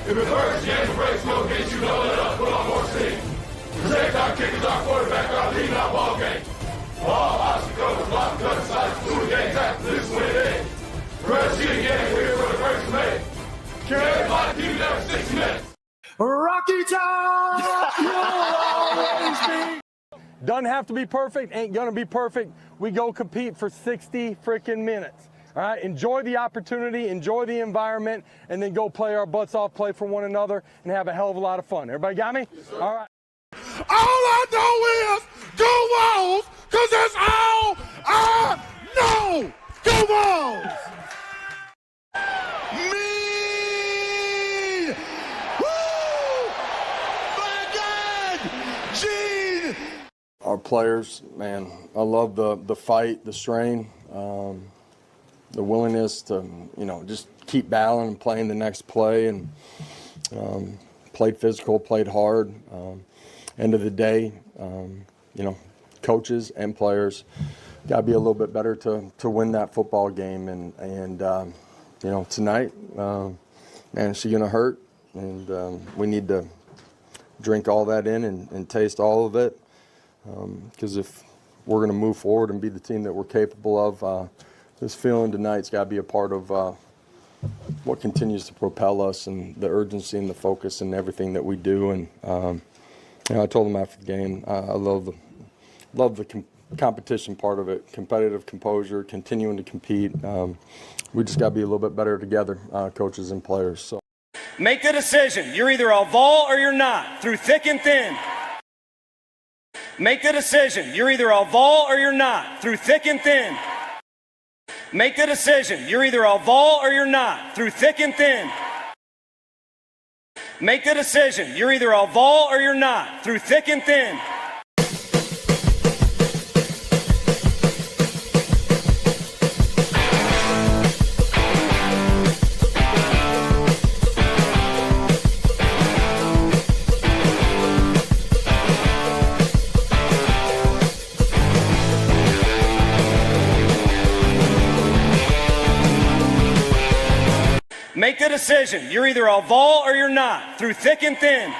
If it hurts, game breaks, no gates, you know it up, put on more steam. Protect our kickers, our quarterback, our lead, our ball game. All obstacles, block, cut, sides, do the game, tap, this win it. First year game, we're here for the first May. Carry my team there 6 minutes. Rocky Top, you'll always be. Doesn't have to be perfect, ain't gonna be perfect. We go compete for 60 freaking minutes. All right, enjoy the opportunity, enjoy the environment, and then go play our butts off, play for one another, and have a hell of a lot of fun. Everybody got me? Yes, all right. All I know is go Vols, because that's all I know. Go Vols! Me! Woo! My God! Gene! Our players, man, I love the fight, the strain, the willingness to, just keep battling and playing the next play, and played physical, played hard. End of the day, coaches and players got to be a little bit better to win that football game. And tonight, man, it's going to hurt, and we need to drink all that in and taste all of it. Because if we're going to move forward and be the team that we're capable of, this feeling tonight's got to be a part of what continues to propel us, and the urgency and the focus and everything that we do. And I told them after the game, I love the competition part of it, competitive composure, continuing to compete. We just got to be a little bit better together, coaches and players. So make the decision. You're either a Vol or you're not, through thick and thin. Make the decision. You're either a Vol or you're not, through thick and thin. Make the decision. You're either a Vol or you're not, through thick and thin. Make the decision. You're either a Vol or you're not, through thick and thin. Make the decision. You're either a Vol or you're not, through thick and thin.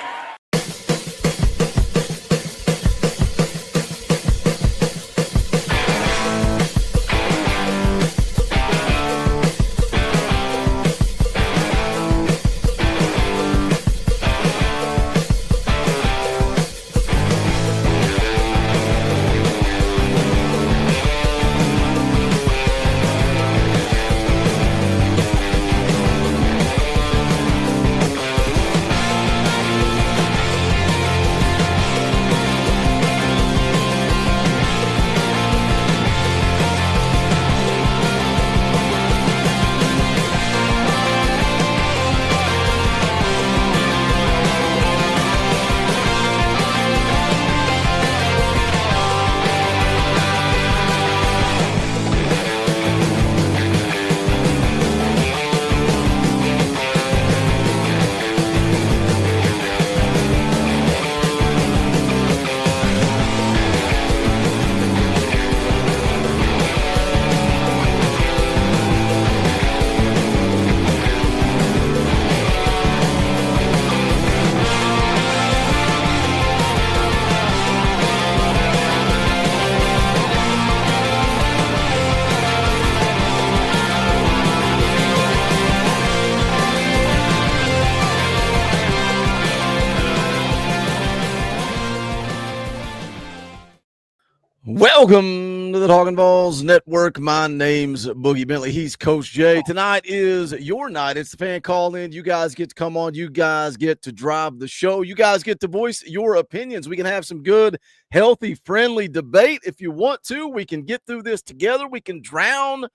Welcome to the Talkin VAWLS Network. My name's Boogie Bentley. He's Coach Jay. Tonight is your night. It's the fan call in. You guys get to come on. You guys get to drive the show. You guys get to voice your opinions. We can have some good, healthy, friendly debate if you want to. We can get through this together. We can drown.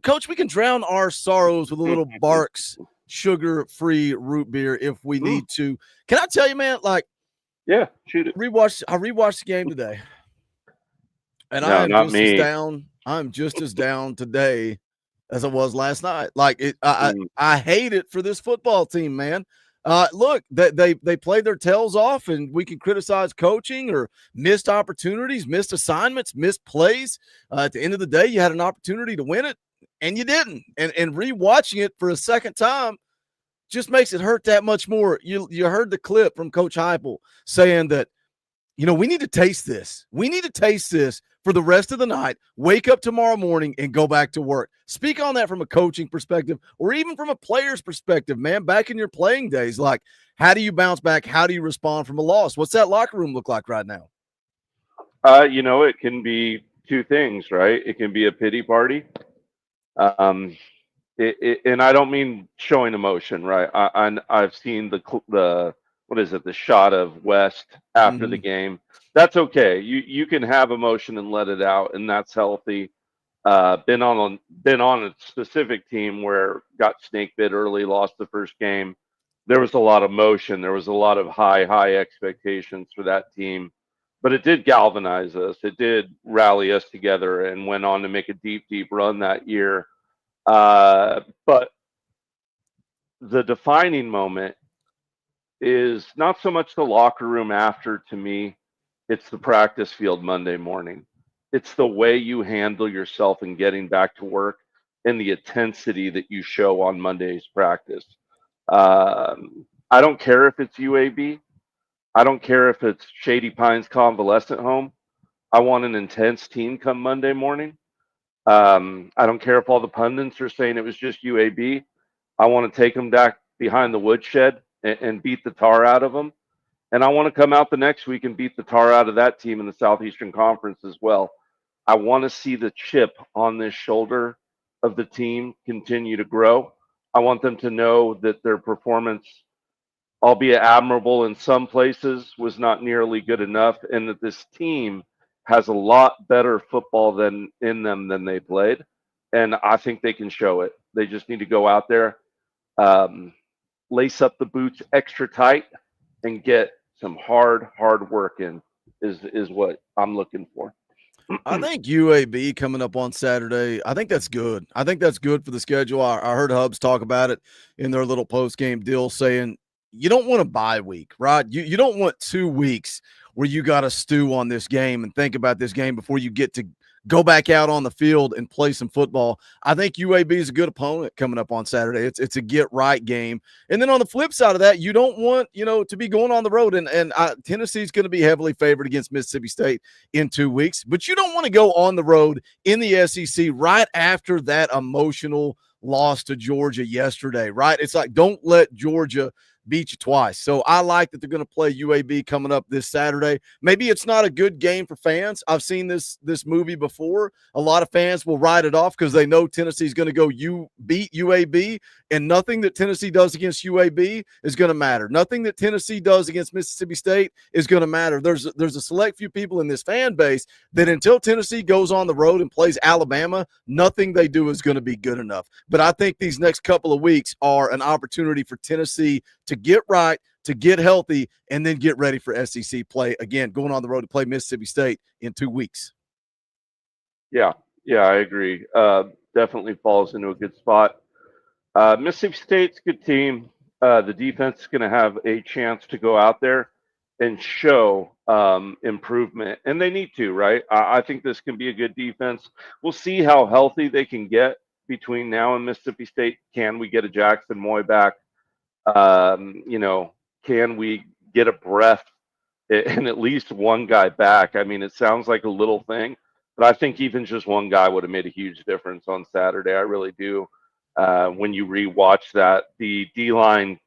Coach, we can drown our sorrows with a little Barks sugar-free root beer if we need to. Can I tell you, man, yeah, shoot it. I rewatched the game today. And I'm just as down today as I was last night. I hate it for this football team, man. Look, they played their tails off, and we can criticize coaching or missed opportunities, missed assignments, missed plays. At the end of the day, you had an opportunity to win it, and you didn't. And rewatching it for a second time, just makes it hurt that much more. You heard the clip from Coach Heupel saying that, we need to taste this. We need to taste this for the rest of the night, wake up tomorrow morning, and go back to work. Speak on that from a coaching perspective or even from a player's perspective, man, back in your playing days. Like, how do you bounce back? How do you respond from a loss? What's that locker room look like right now? It can be two things, right? It can be a pity party. And I don't mean showing emotion, right? I've seen the what is it, the shot of West after the game. That's okay. You can have emotion and let it out, and that's healthy. Been on a specific team where got snake bit early, lost the first game. There was a lot of motion. There was a lot of high expectations for that team, but it did galvanize us. It did rally us together, and went on to make a deep run that year. But the defining moment is not so much the locker room after, to me, it's the practice field Monday morning. It's the way you handle yourself in getting back to work and the intensity that you show on Monday's practice. I don't care if it's UAB. I don't care if it's Shady Pines Convalescent Home. I want an intense team come Monday morning. I don't care if all the pundits are saying it was just UAB. I want to take them back behind the woodshed and beat the tar out of them. And I want to come out the next week and beat the tar out of that team in the Southeastern Conference as well. I want to see the chip on this shoulder of the team continue to grow. I want them to know that their performance, albeit admirable in some places, was not nearly good enough, and that this team has a lot better football in them than they played. And I think they can show it. They just need to go out there, lace up the boots extra tight, and get some hard work in is what I'm looking for. I think UAB coming up on Saturday, I think that's good. I think that's good for the schedule. I heard Hubs talk about it in their little post-game deal, saying you don't want a bye week, right? You don't want 2 weeks where you got to stew on this game and think about this game before you get to go back out on the field and play some football. I think UAB is a good opponent coming up on Saturday. It's a get-right game. And then on the flip side of that, you don't want, to be going on the road. And Tennessee's going to be heavily favored against Mississippi State in 2 weeks. But you don't want to go on the road in the SEC right after that emotional loss to Georgia yesterday, right? It's like, don't let Georgia beat you twice. So I like that they're going to play UAB coming up this Saturday. Maybe it's not a good game for fans. I've seen this movie before. A lot of fans will write it off because they know Tennessee's going to go beat UAB, and nothing that Tennessee does against UAB is going to matter. Nothing that Tennessee does against Mississippi State is going to matter. There's a select few people in this fan base that until Tennessee goes on the road and plays Alabama, nothing they do is going to be good enough. But I think these next couple of weeks are an opportunity for Tennessee to get right, to get healthy, and then get ready for SEC play. Again, going on the road to play Mississippi State in 2 weeks. Yeah, I agree. Definitely falls into a good spot. Mississippi State's a good team. The defense is going to have a chance to go out there and show improvement, and they need to, right? I think this can be a good defense. We'll see how healthy they can get between now and Mississippi State. Can we get a Jackson Moy back? Can we get a breath and at least one guy back? I mean, it sounds like a little thing, but I think even just one guy would have made a huge difference on Saturday. I really do. When you rewatch that, the D-line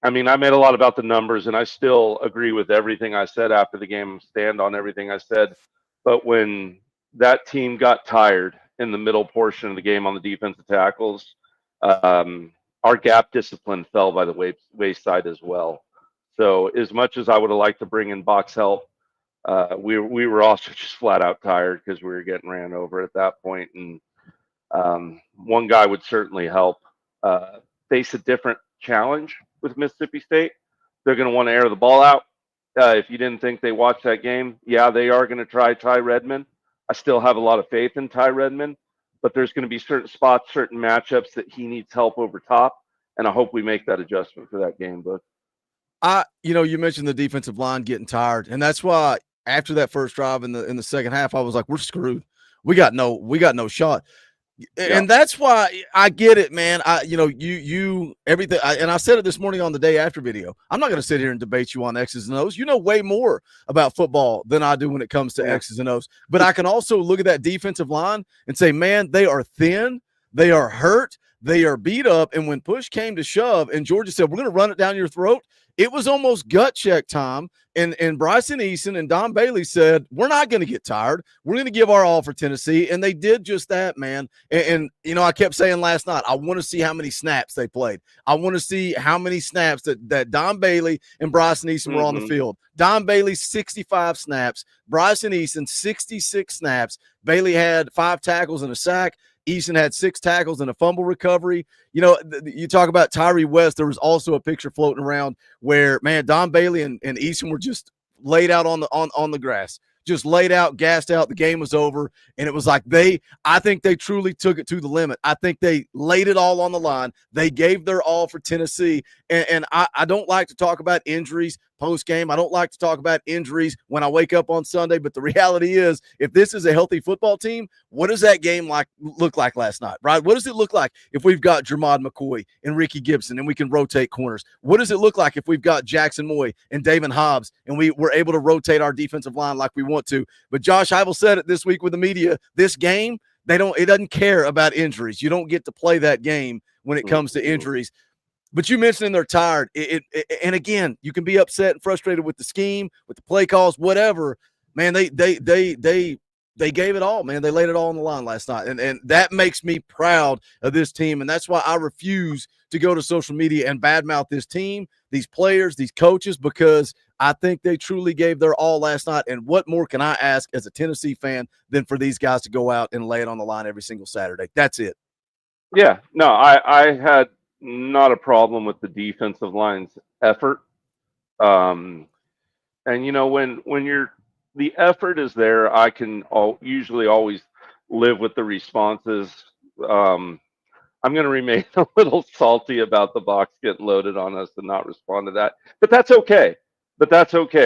I made a lot about the numbers, and I still agree with everything I said after the game, stand on everything I said. But when that team got tired in the middle portion of the game on the defensive tackles, our gap discipline fell by the wayside as well. So as much as I would have liked to bring in box help, we were also just flat out tired because we were getting ran over at that point. And one guy would certainly help. Face a different challenge with Mississippi State. They're going to want to air the ball out. If you didn't think they watched that game, yeah, they are going to try Ty Redmond. I still have a lot of faith in Ty Redmond, but there's going to be certain spots, certain matchups that he needs help over top, and I hope we make that adjustment for that game. But you mentioned the defensive line getting tired, and that's why after that first drive in the second half, I was like, we're screwed. We got no shot. And that's why I get it, man. Everything. And I said it this morning on the day after video. I'm not going to sit here and debate you on X's and O's. You know way more about football than I do when it comes to X's and O's. But I can also look at that defensive line and say, man, they are thin. They are hurt. They are beat up. And when push came to shove and Georgia said, we're going to run it down your throat, it was almost gut check time. And Bryson Eason and Don Bailey said, we're not going to get tired. We're going to give our all for Tennessee. And they did just that, man. And I kept saying last night, I want to see how many snaps they played. I want to see how many snaps that Don Bailey and Bryson Eason were on the field. Don Bailey, 65 snaps. Bryson Eason, 66 snaps. Bailey had 5 tackles and a sack. Eason had 6 tackles and a fumble recovery. You talk about Tyree West. There was also a picture floating around where, man, Don Bailey and Eason were just laid out on the grass, just laid out, gassed out. The game was over. And it was like I think they truly took it to the limit. I think they laid it all on the line. They gave their all for Tennessee. And I don't like to talk about injuries post game. I don't like to talk about injuries when I wake up on Sunday. But the reality is, if this is a healthy football team, what does that game look like last night, right? What does it look like if we've got Jermod McCoy and Ricky Gibson and we can rotate corners? What does it look like if we've got Jackson Moy and David Hobbs and we're able to rotate our defensive line like we want to? But Josh Heupel said it this week with the media, this game, it doesn't care about injuries. You don't get to play that game when it comes to injuries. But you mentioned they're tired. And again, you can be upset and frustrated with the scheme, with the play calls, whatever. Man, they gave it all, man. They laid it all on the line last night. And that makes me proud of this team. And that's why I refuse to go to social media and badmouth this team, these players, these coaches, because I think they truly gave their all last night. And what more can I ask as a Tennessee fan than for these guys to go out and lay it on the line every single Saturday? That's it. Yeah, no, I had not a problem with the defensive line's effort. And when the effort is there, I can usually always live with the responses. I'm going to remain a little salty about the box getting loaded on us and not respond to that, but that's okay.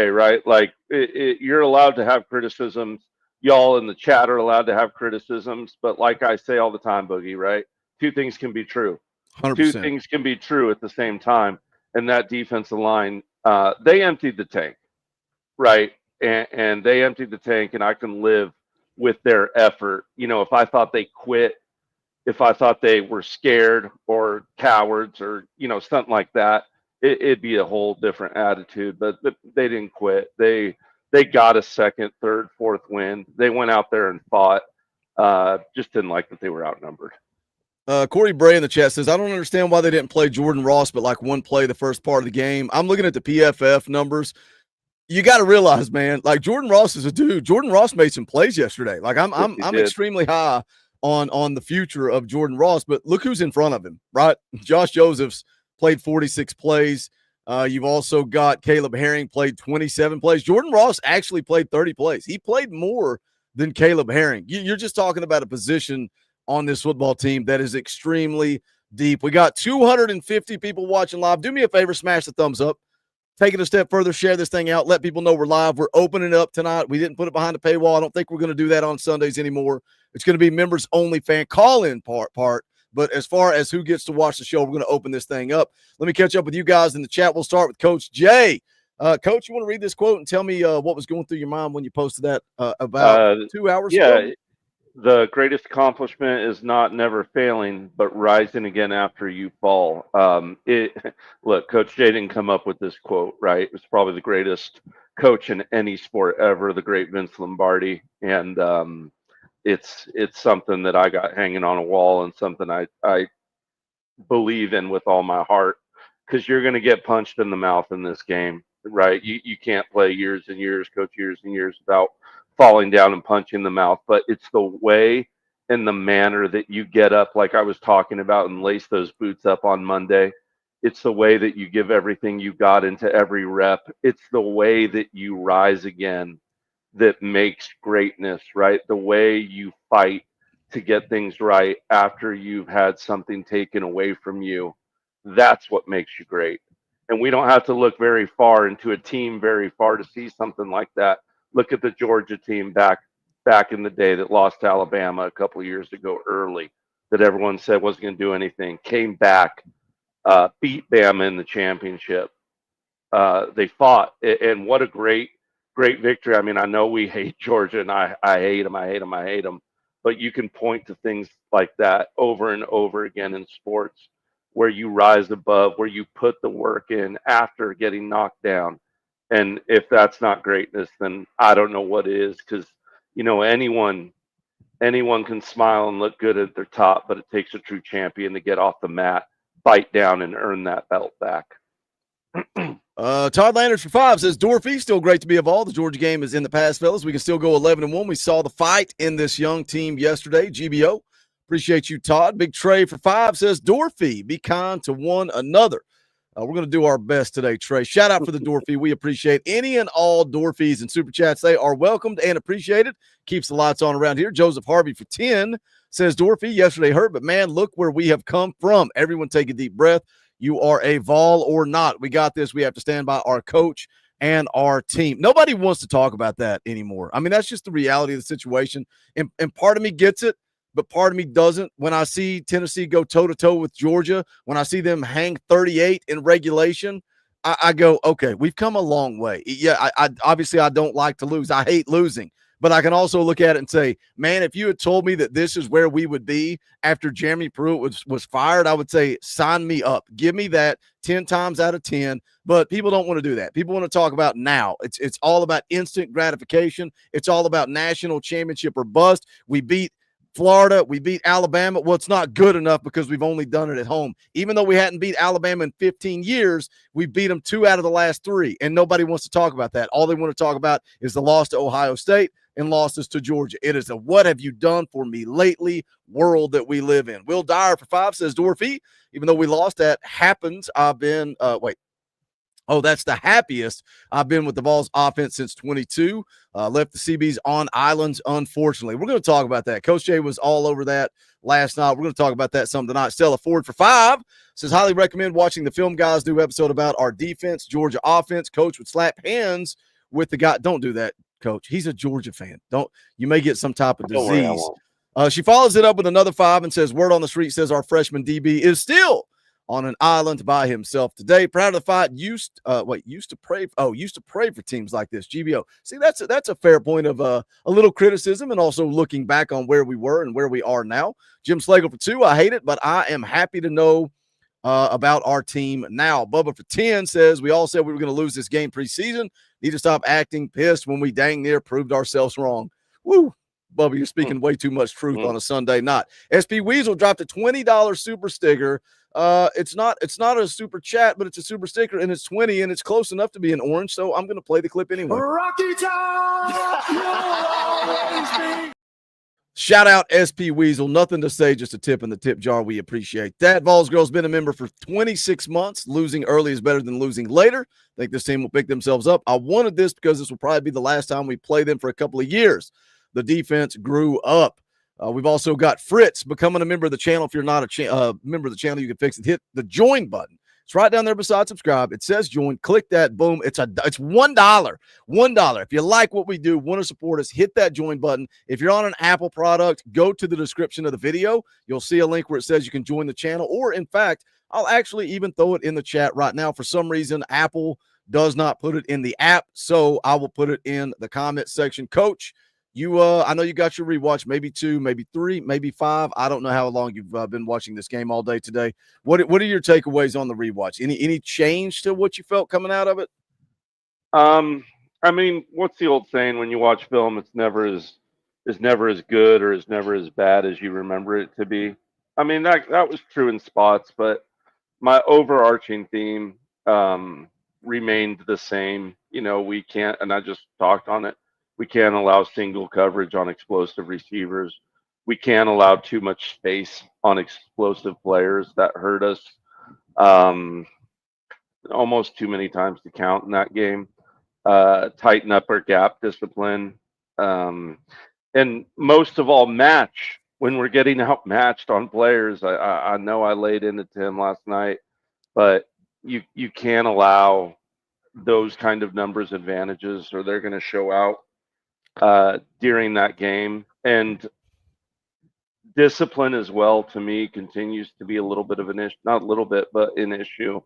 Right? Like you're allowed to have criticisms. Y'all in the chat are allowed to have criticisms, but like I say all the time, Boogie, right? 2 things can be true. 100%. 2 things can be true at the same time. And that defensive line, they emptied the tank, right? And they emptied the tank, and I can live with their effort. If I thought they quit, if I thought they were scared or cowards or, something like that, it'd be a whole different attitude. But they didn't quit. They got a 2nd, 3rd, 4th win. They went out there and fought. Just didn't like that they were outnumbered. Corey Bray in the chat says, I don't understand why they didn't play Jordan Ross, but like one play the first part of the game. I'm looking at the PFF numbers. You got to realize, man, like Jordan Ross is a dude. Jordan Ross made some plays yesterday. Like I'm extremely high on the future of Jordan Ross, but look who's in front of him, right? Josh Josephs played 46 plays. You've also got Caleb Herring played 27 plays. Jordan Ross actually played 30 plays. He played more than Caleb Herring. You're just talking about a position on this football team that is extremely deep. We got 250 people watching live. Do me a favor, smash the thumbs up. Take it a step further, share this thing out, let people know we're live. We're opening up tonight. We didn't put it behind a paywall. I don't think we're going to do that on Sundays anymore. It's going to be members only fan call-in part. But as far as who gets to watch the show, we're going to open this thing up. Let me catch up with you guys in the chat. We'll start with Coach Jay. Coach, you want to read this quote and tell me what was going through your mind when you posted that about 2 hours ago? Yeah. The greatest accomplishment is not never failing, but rising again after you fall. Look, Coach Jay didn't come up with this quote, right? It was probably the greatest coach in any sport ever, the great Vince Lombardi. And it's something that I got hanging on a wall and something I believe in with all my heart, because you're going to get punched in the mouth in this game, right? You can't play years and years, coach years and years without falling down and punching the mouth, but it's the way and the manner that you get up, like I was talking about, and lace those boots up on Monday. It's the way that you give everything you got into every rep. It's the way that you rise again that makes greatness, right? The way you fight to get things right after you've had something taken away from you. That's what makes you great. And we don't have to look very far into a team very far to see something like that. Look at the Georgia team back back in the day that lost to Alabama a couple of years ago early, that everyone said wasn't going to do anything, came back, beat Bama in the championship. They fought, and what a great victory. I mean, I know we hate Georgia, and I hate them, but you can point to things like that over and over again in sports, where you rise above, where you put the work in after getting knocked down. And if that's not greatness, then I don't know what is, because anyone can smile and look good at their top, but it takes a true champion to get off the mat, bite down, and earn that belt back. Todd Landers for 5 says, Dorothy, still great to be involved. The Georgia game is in the past, fellas. We can still go 11-1. We saw the fight in this young team yesterday. GBO. Appreciate you, Todd. Big Trey for 5 says, Dorothy, be kind to one another. We're going to do our best today, Trey. Shout out for the Dorothy. We appreciate any and all Dorothies and Super Chats. They are welcomed and appreciated. Keeps the lights on around here. Joseph Harvey for 10 says, Dorothy, yesterday hurt, but man, look where we have come from. Everyone take a deep breath. You are a Vol or not. We got this. We have to stand by our coach and our team. Nobody wants to talk about that anymore. I mean, that's just the reality of the situation. And part of me gets it, but part of me doesn't. When I see Tennessee go toe-to-toe with Georgia, when I see them hang 38 in regulation, I go, okay, we've come a long way. Yeah, I obviously I don't like to lose. I hate losing. But I can also look at it and say, man, if you had told me that this is where we would be after Jeremy Pruitt was fired, I would say, sign me up. Give me that 10 times out of 10. But people don't want to do that. People want to talk about now. It's all about instant gratification. It's all about national championship or bust. We beat Florida. We beat Alabama. Well, it's not good enough because we've only done it at home. Even though we hadn't beat Alabama in 15 years, we beat them 2 out of the last 3. And nobody wants to talk about that. All they want to talk about is the loss to Ohio State and losses to Georgia. It is a what have you done for me lately world that we live in. Will Dyer for 5 says, Dorothy, even though we lost, that happens. I've been, that's the happiest I've been with the Vols offense since 22. Left the CBs on islands, unfortunately. We're going to talk about that. Coach Jay was all over that last night. We're going to talk about that some tonight. Stella Ford for 5 says, highly recommend watching the Film Guys new episode about our defense, Georgia offense. Coach would slap hands with the guy. Don't do that, Coach. He's a Georgia fan. You may get some type of disease. She follows it up with another 5 and says, word on the street says our freshman DB is still on an island by himself today. Proud of the fight. Used to pray for teams like this. GBO. See, that's a fair point of a little criticism and also looking back on where we were and where we are now. Jim Slagle for 2. I hate it, but I am happy to know about our team now. Bubba for 10 says, we all said we were going to lose this game preseason. Need to stop acting pissed when we dang near proved ourselves wrong. Woo. Bubba, you're speaking way too much truth on a Sunday night. SP Weasel dropped a $20 super sticker. It's not a super chat, but it's a super sticker, and it's 20, and it's close enough to be an orange, so I'm going to play the clip anyway. Rocky Top, you'll always be. Shout out SP Weasel. Nothing to say, just a tip in the tip jar. We appreciate that. Vols Girl's been a member for 26 months. Losing early is better than losing later. I think this team will pick themselves up. I wanted this because this will probably be the last time we play them for a couple of years. The defense grew up. We've also got Fritz becoming a member of the channel. If you're not a member of the channel, you can fix it. Hit the join button. It's right down there beside subscribe. It says join. Click that. Boom. It's $1. $1. If you like what we do, want to support us, hit that join button. If you're on an Apple product, go to the description of the video. You'll see a link where it says you can join the channel. Or, in fact, I'll actually even throw it in the chat right now. For some reason, Apple does not put it in the app, so I will put it in the comment section. Coach, I know you got your rewatch, maybe 2, maybe 3, maybe 5. I don't know how long you've been watching this game all day today. What are your takeaways on the rewatch? Any change to what you felt coming out of it? I mean, what's the old saying? When you watch film, it's never as good or it's never as bad as you remember it to be. I mean, that was true in spots, but my overarching theme remained the same. We can't, and I just talked on it. We can't allow single coverage on explosive receivers. We can't allow too much space on explosive players. That hurt us almost too many times to count in that game. Tighten up our gap discipline. And most of all, match. When we're getting outmatched on players, I know I laid into Tim last night, but you can't allow those kind of numbers advantages or they're going to show out. during that game. And discipline as well, to me, continues to be a little bit of an issue, not a little bit, but an issue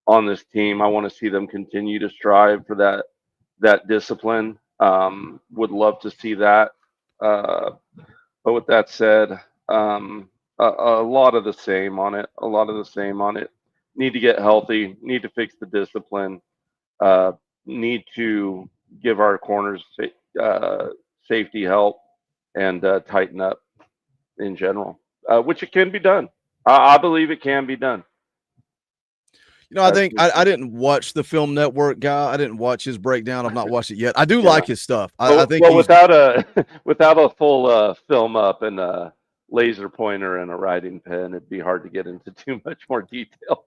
on this team. I want to see them continue to strive for that discipline. Would love to see that. But with that said, a lot of the same on it. A lot of the same on it. Need to get healthy. Need to fix the discipline. Need to give our corners safety help and tighten up in general, which it can be done. I believe it can be done. You know, I think I didn't watch the Film Network guy. I didn't watch his breakdown. I've not watched it yet. I do like his stuff. I think without a full film up and a laser pointer and a writing pen, it'd be hard to get into too much more detail.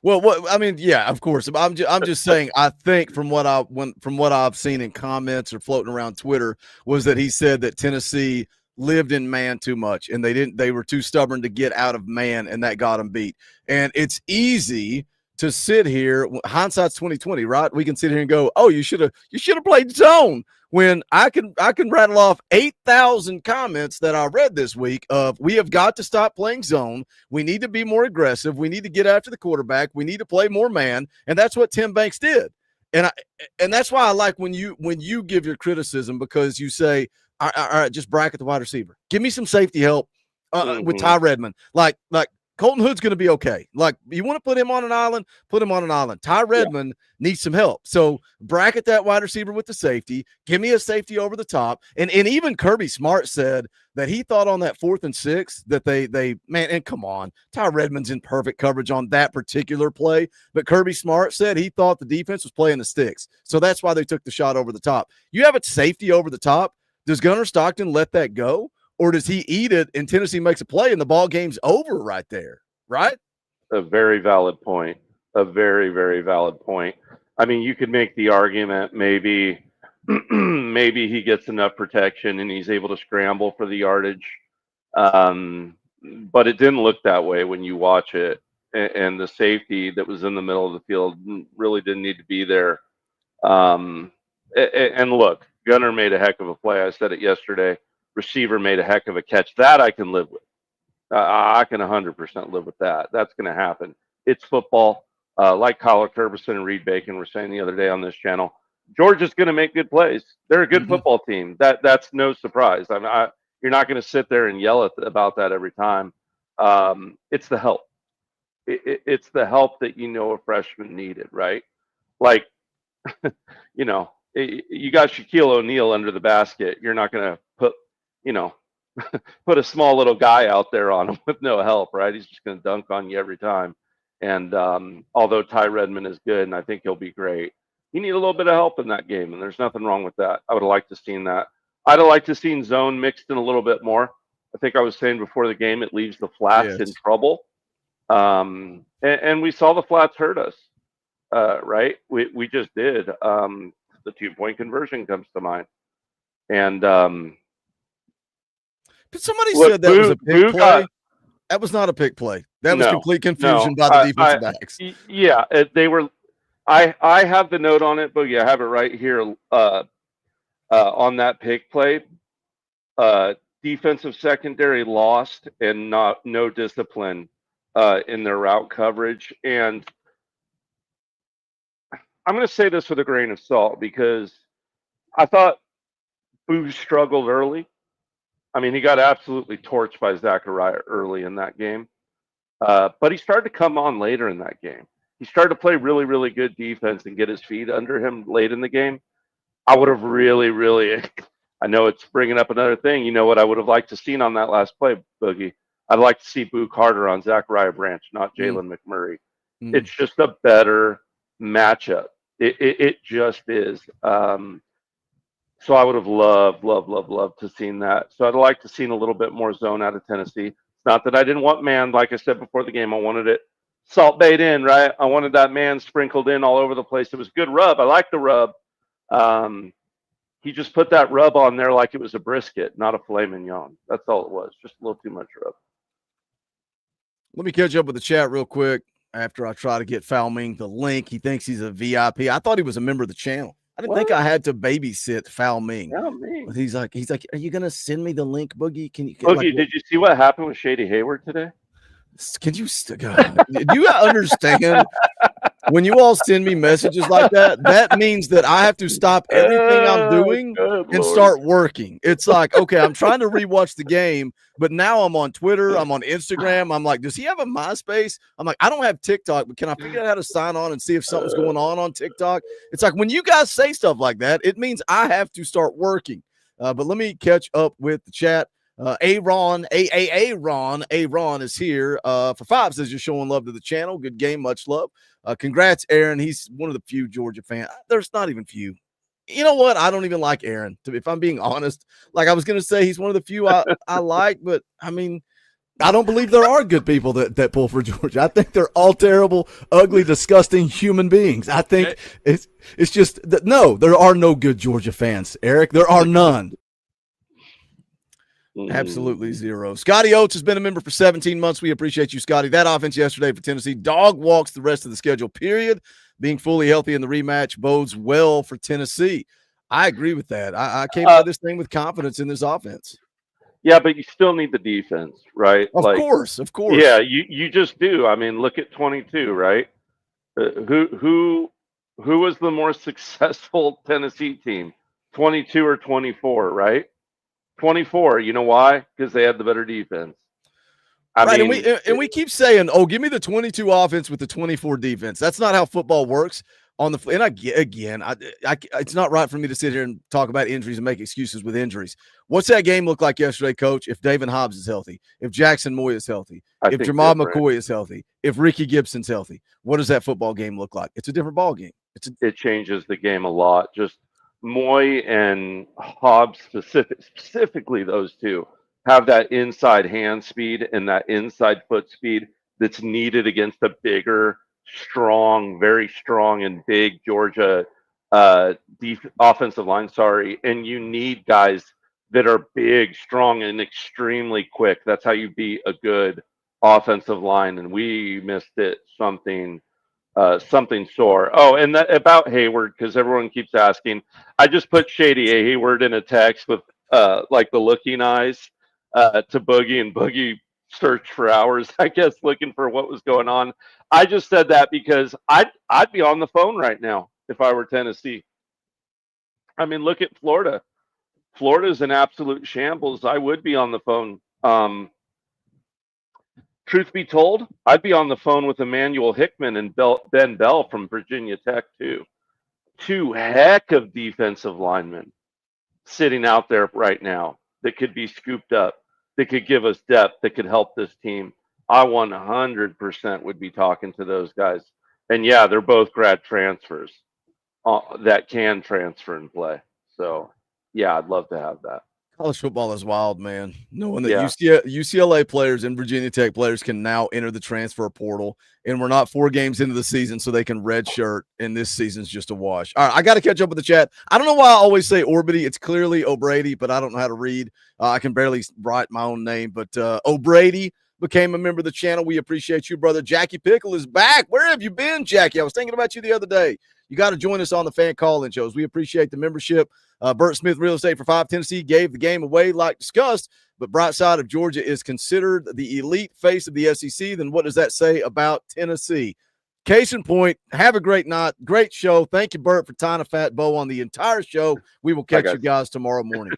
Well, I mean, yeah, of course. I'm just saying. I think from what I've seen in comments or floating around Twitter was that he said that Tennessee lived in man too much and they were too stubborn to get out of man, and that got them beat. And it's easy to sit here, hindsight's 2020, right? We can sit here and go, "Oh, you should have played zone." When I can rattle off 8,000 comments that I read this week of, we have got to stop playing zone. We need to be more aggressive. We need to get after the quarterback. We need to play more man, and that's what Tim Banks did. And that's why I like when you give your criticism, because you say, "All right, just bracket the wide receiver. Give me some safety help with Ty Redmond." Like Colton Hood's going to be okay. Like, you want to put him on an island, put him on an island. Ty Redmond needs some help. So bracket that wide receiver with the safety. Give me a safety over the top. And even Kirby Smart said that he thought on that 4th and 6 that they man, and come on, Ty Redmond's in perfect coverage on that particular play. But Kirby Smart said he thought the defense was playing the sticks. So that's why they took the shot over the top. You have a safety over the top. Does Gunnar Stockton let that go? Or does he eat it and Tennessee makes a play and the ball game's over right there, right? A very valid point. A very, very valid point. I mean, you could make the argument maybe he gets enough protection and he's able to scramble for the yardage. But it didn't look that way when you watch it. And the safety that was in the middle of the field really didn't need to be there. And look, Gunnar made a heck of a play. I said it yesterday. Receiver made a heck of a catch. That I can live with. I can 100% live with that. That's going to happen. It's football. Like Kyler Kerberson and Reed Bacon were saying the other day on this channel, Georgia's going to make good plays. They're a good football team. That's no surprise. I mean, you're not going to sit there and yell about that every time. It's the help. It's the help that a freshman needed, right? Like, you got Shaquille O'Neal under the basket. You're not going to put a small little guy out there on him with no help, right? He's just going to dunk on you every time. And although Ty Redmond is good, and I think he'll be great, you need a little bit of help in that game, and there's nothing wrong with that. I would have liked to seen that. I'd have liked to seen zone mixed in a little bit more. I think I was saying before the game, it leaves the flats in trouble. And we saw the flats hurt us, right? We just did. The 2-point conversion comes to mind. And but somebody said that was a pick play. That was not a pick play. That was complete confusion by the defensive backs. Yeah, they were. I have the note on it, but I have it right here on that pick play. Defensive secondary lost and no discipline in their route coverage. And I'm going to say this with a grain of salt because I thought Boo struggled early. I mean, he got absolutely torched by Zachariah early in that game. But he started to come on later in that game. He started to play really, really good defense and get his feet under him late in the game. I would have really, I know it's bringing up another thing. You know what I would have liked to seen on that last play, Boogie? I'd like to see Boo Carter on Zachariah Branch, not Jalen McMurray. It's just a better matchup. It just is. So I would have loved to seen that. So I'd like to seen a little bit more zone out of Tennessee. It's not that I didn't want man. Like I said before the game, I wanted it salt bait in, right? I wanted that man sprinkled in all over the place. It was a good rub. I like the rub. He just put that rub on there like it was a brisket, not a filet mignon. That's all it was. Just a little too much rub. Let me catch up with the chat real quick after I try to get Foul Ming the link. He thinks he's a VIP. I thought he was a member of the channel. I didn't think I had to babysit Foul Ming. Yeah, me. But he's like, are you gonna send me the link, Boogie? Can you Boogie, did you see what happened with Shady Hayward today? Can you do you understand when you all send me messages like that? That means that I have to stop everything I'm doing and start working. It's like, okay, I'm trying to rewatch the game, but now I'm on Twitter, I'm on Instagram. I'm like, does he have a MySpace? I'm like, I don't have TikTok, but can I figure out how to sign on and see if something's going on TikTok? It's like when you guys say stuff like that, it means I have to start working. But let me catch up with the chat. Aaron is here for 5, says you're showing love to the channel. Good game, much love. Congrats, Aaron. He's one of the few Georgia fans. There's not even few. You know what? I don't even like Aaron, if I'm being honest. Like I was going to say, he's one of the few I like, but I mean, I don't believe there are good people that pull for Georgia. I think they're all terrible, ugly, disgusting human beings. I think it's just that no, there are no good Georgia fans, Eric. There are none. Absolutely zero. Scotty Oates has been a member for 17 months. We appreciate you, Scotty. That offense yesterday for Tennessee dog walks the rest of the schedule, period. Being fully healthy in the rematch bodes well for Tennessee. I agree with that. I came out of this thing with confidence in this offense. Yeah, but you still need the defense, right? Of course. Yeah, you just do. I mean, look at 22, right? Who was the more successful Tennessee team? 22 or 24, right? 24. You know why? Because they had the better defense. I mean, and we keep saying, "Oh, give me the 22 offense with the 24 defense." That's not how football works. And it's not right for me to sit here and talk about injuries and make excuses with injuries. What's that game look like yesterday, Coach? If David Hobbs is healthy, if Jackson Moy is healthy, if Jamal McCoy is healthy, if Ricky Gibson's healthy, what does that football game look like? It's a different ball game. It changes the game a lot. Just Moy and Hobbs specifically those two have that inside hand speed and that inside foot speed that's needed against a bigger, strong, very strong and big Georgia offensive line. And you need guys that are big, strong, and extremely quick. That's how you beat a good offensive line. And we missed it something sore. Oh, and that about Hayward, because everyone keeps asking. I just put Shady Hayward in a text with like the looking eyes to Boogie, and Boogie searched for hours, I guess, looking for what was going on. I just said that because I'd be on the phone right now if I were Tennessee. I mean, look at Florida. Florida's an absolute shambles. I would be on the phone. Truth be told, I'd be on the phone with Emmanuel Hickman and Ben Bell from Virginia Tech, too. 2 heck of defensive linemen sitting out there right now that could be scooped up, that could give us depth, that could help this team. I 100% would be talking to those guys. And, yeah, they're both grad transfers that can transfer and play. So, yeah, I'd love to have that. College football is wild, man. Knowing that UCLA players and Virginia Tech players can now enter the transfer portal, and we're not 4 games into the season, so they can redshirt, and this season's just a wash. All right, I got to catch up with the chat. I don't know why I always say Orbity. It's clearly O'Brady, but I don't know how to read. I can barely write my own name, but O'Brady became a member of the channel. We appreciate you, brother. Jackie Pickle is back. Where have you been, Jackie? I was thinking about you the other day. You got to join us on the fan call-in shows. We appreciate the membership. Burt Smith Real Estate for 5. Tennessee gave the game away like discussed, but bright side of Georgia is considered the elite face of the SEC. Then what does that say about Tennessee? Case in point, have a great night. Great show. Thank you, Burt, for tying a fat bow on the entire show. We will catch you guys tomorrow morning.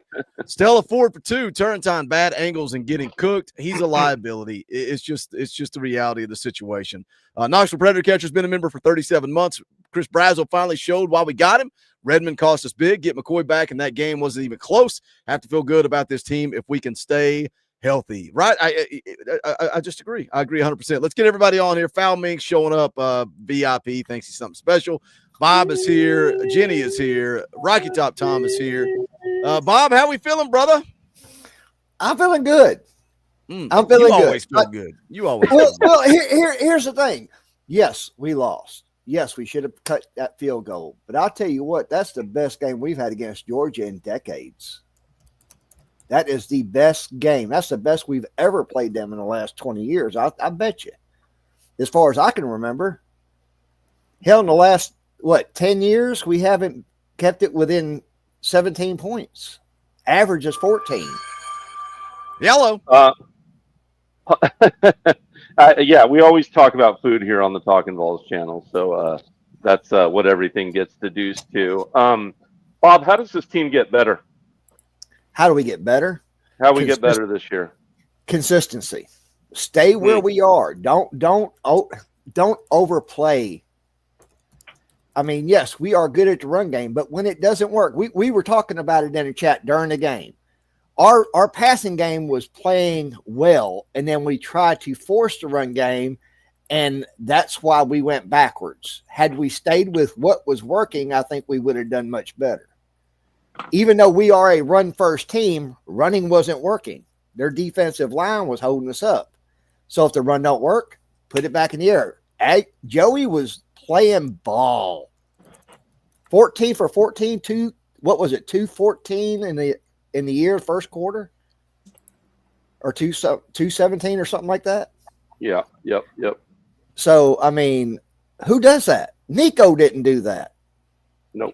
Stella Ford for 2. Turrentine, bad angles and getting cooked. He's a liability. It's just the reality of the situation. Knoxville Predator Catcher has been a member for 37 months. Chris Brazel finally showed why we got him. Redmond cost us big. Get McCoy back, and that game wasn't even close. Have to feel good about this team if we can stay healthy. Right? I just agree. I agree 100%. Let's get everybody on here. Foul Mink showing up. VIP thinks he's something special. Bob is here. Jenny is here. Rocky Top Tom is here. Bob, how we feeling, brother? I'm feeling good. I'm feeling you good. Always feel good. You always well, well here's the thing. Yes, we lost. Yes, we should have cut that field goal. But I'll tell you what, that's the best game we've had against Georgia in decades. That is the best game. That's the best we've ever played them in the last 20 years. I bet you. As far as I can remember. Hell, in the last, 10 years, we haven't kept it within 17 points. Average is 14. Yellow. Yeah, we always talk about food here on the Talkin VAWLS channel, so that's what everything gets deduced to. Bob, how does this team get better? How do we get better? How we get better this year? Consistency. Stay where we are. Don't overplay. I mean, yes, we are good at the run game, but when it doesn't work, we were talking about it in a chat during the game. Our passing game was playing well, and then we tried to force the run game, and that's why we went backwards. Had we stayed with what was working, I think we would have done much better. Even though we are a run-first team, running wasn't working. Their defensive line was holding us up. So if the run don't work, put it back in the air. Joey was playing ball. 14 for 14, 214 in the year, first quarter? Or 217 or something like that? Yeah, yep. So, I mean, who does that? Nico didn't do that. No.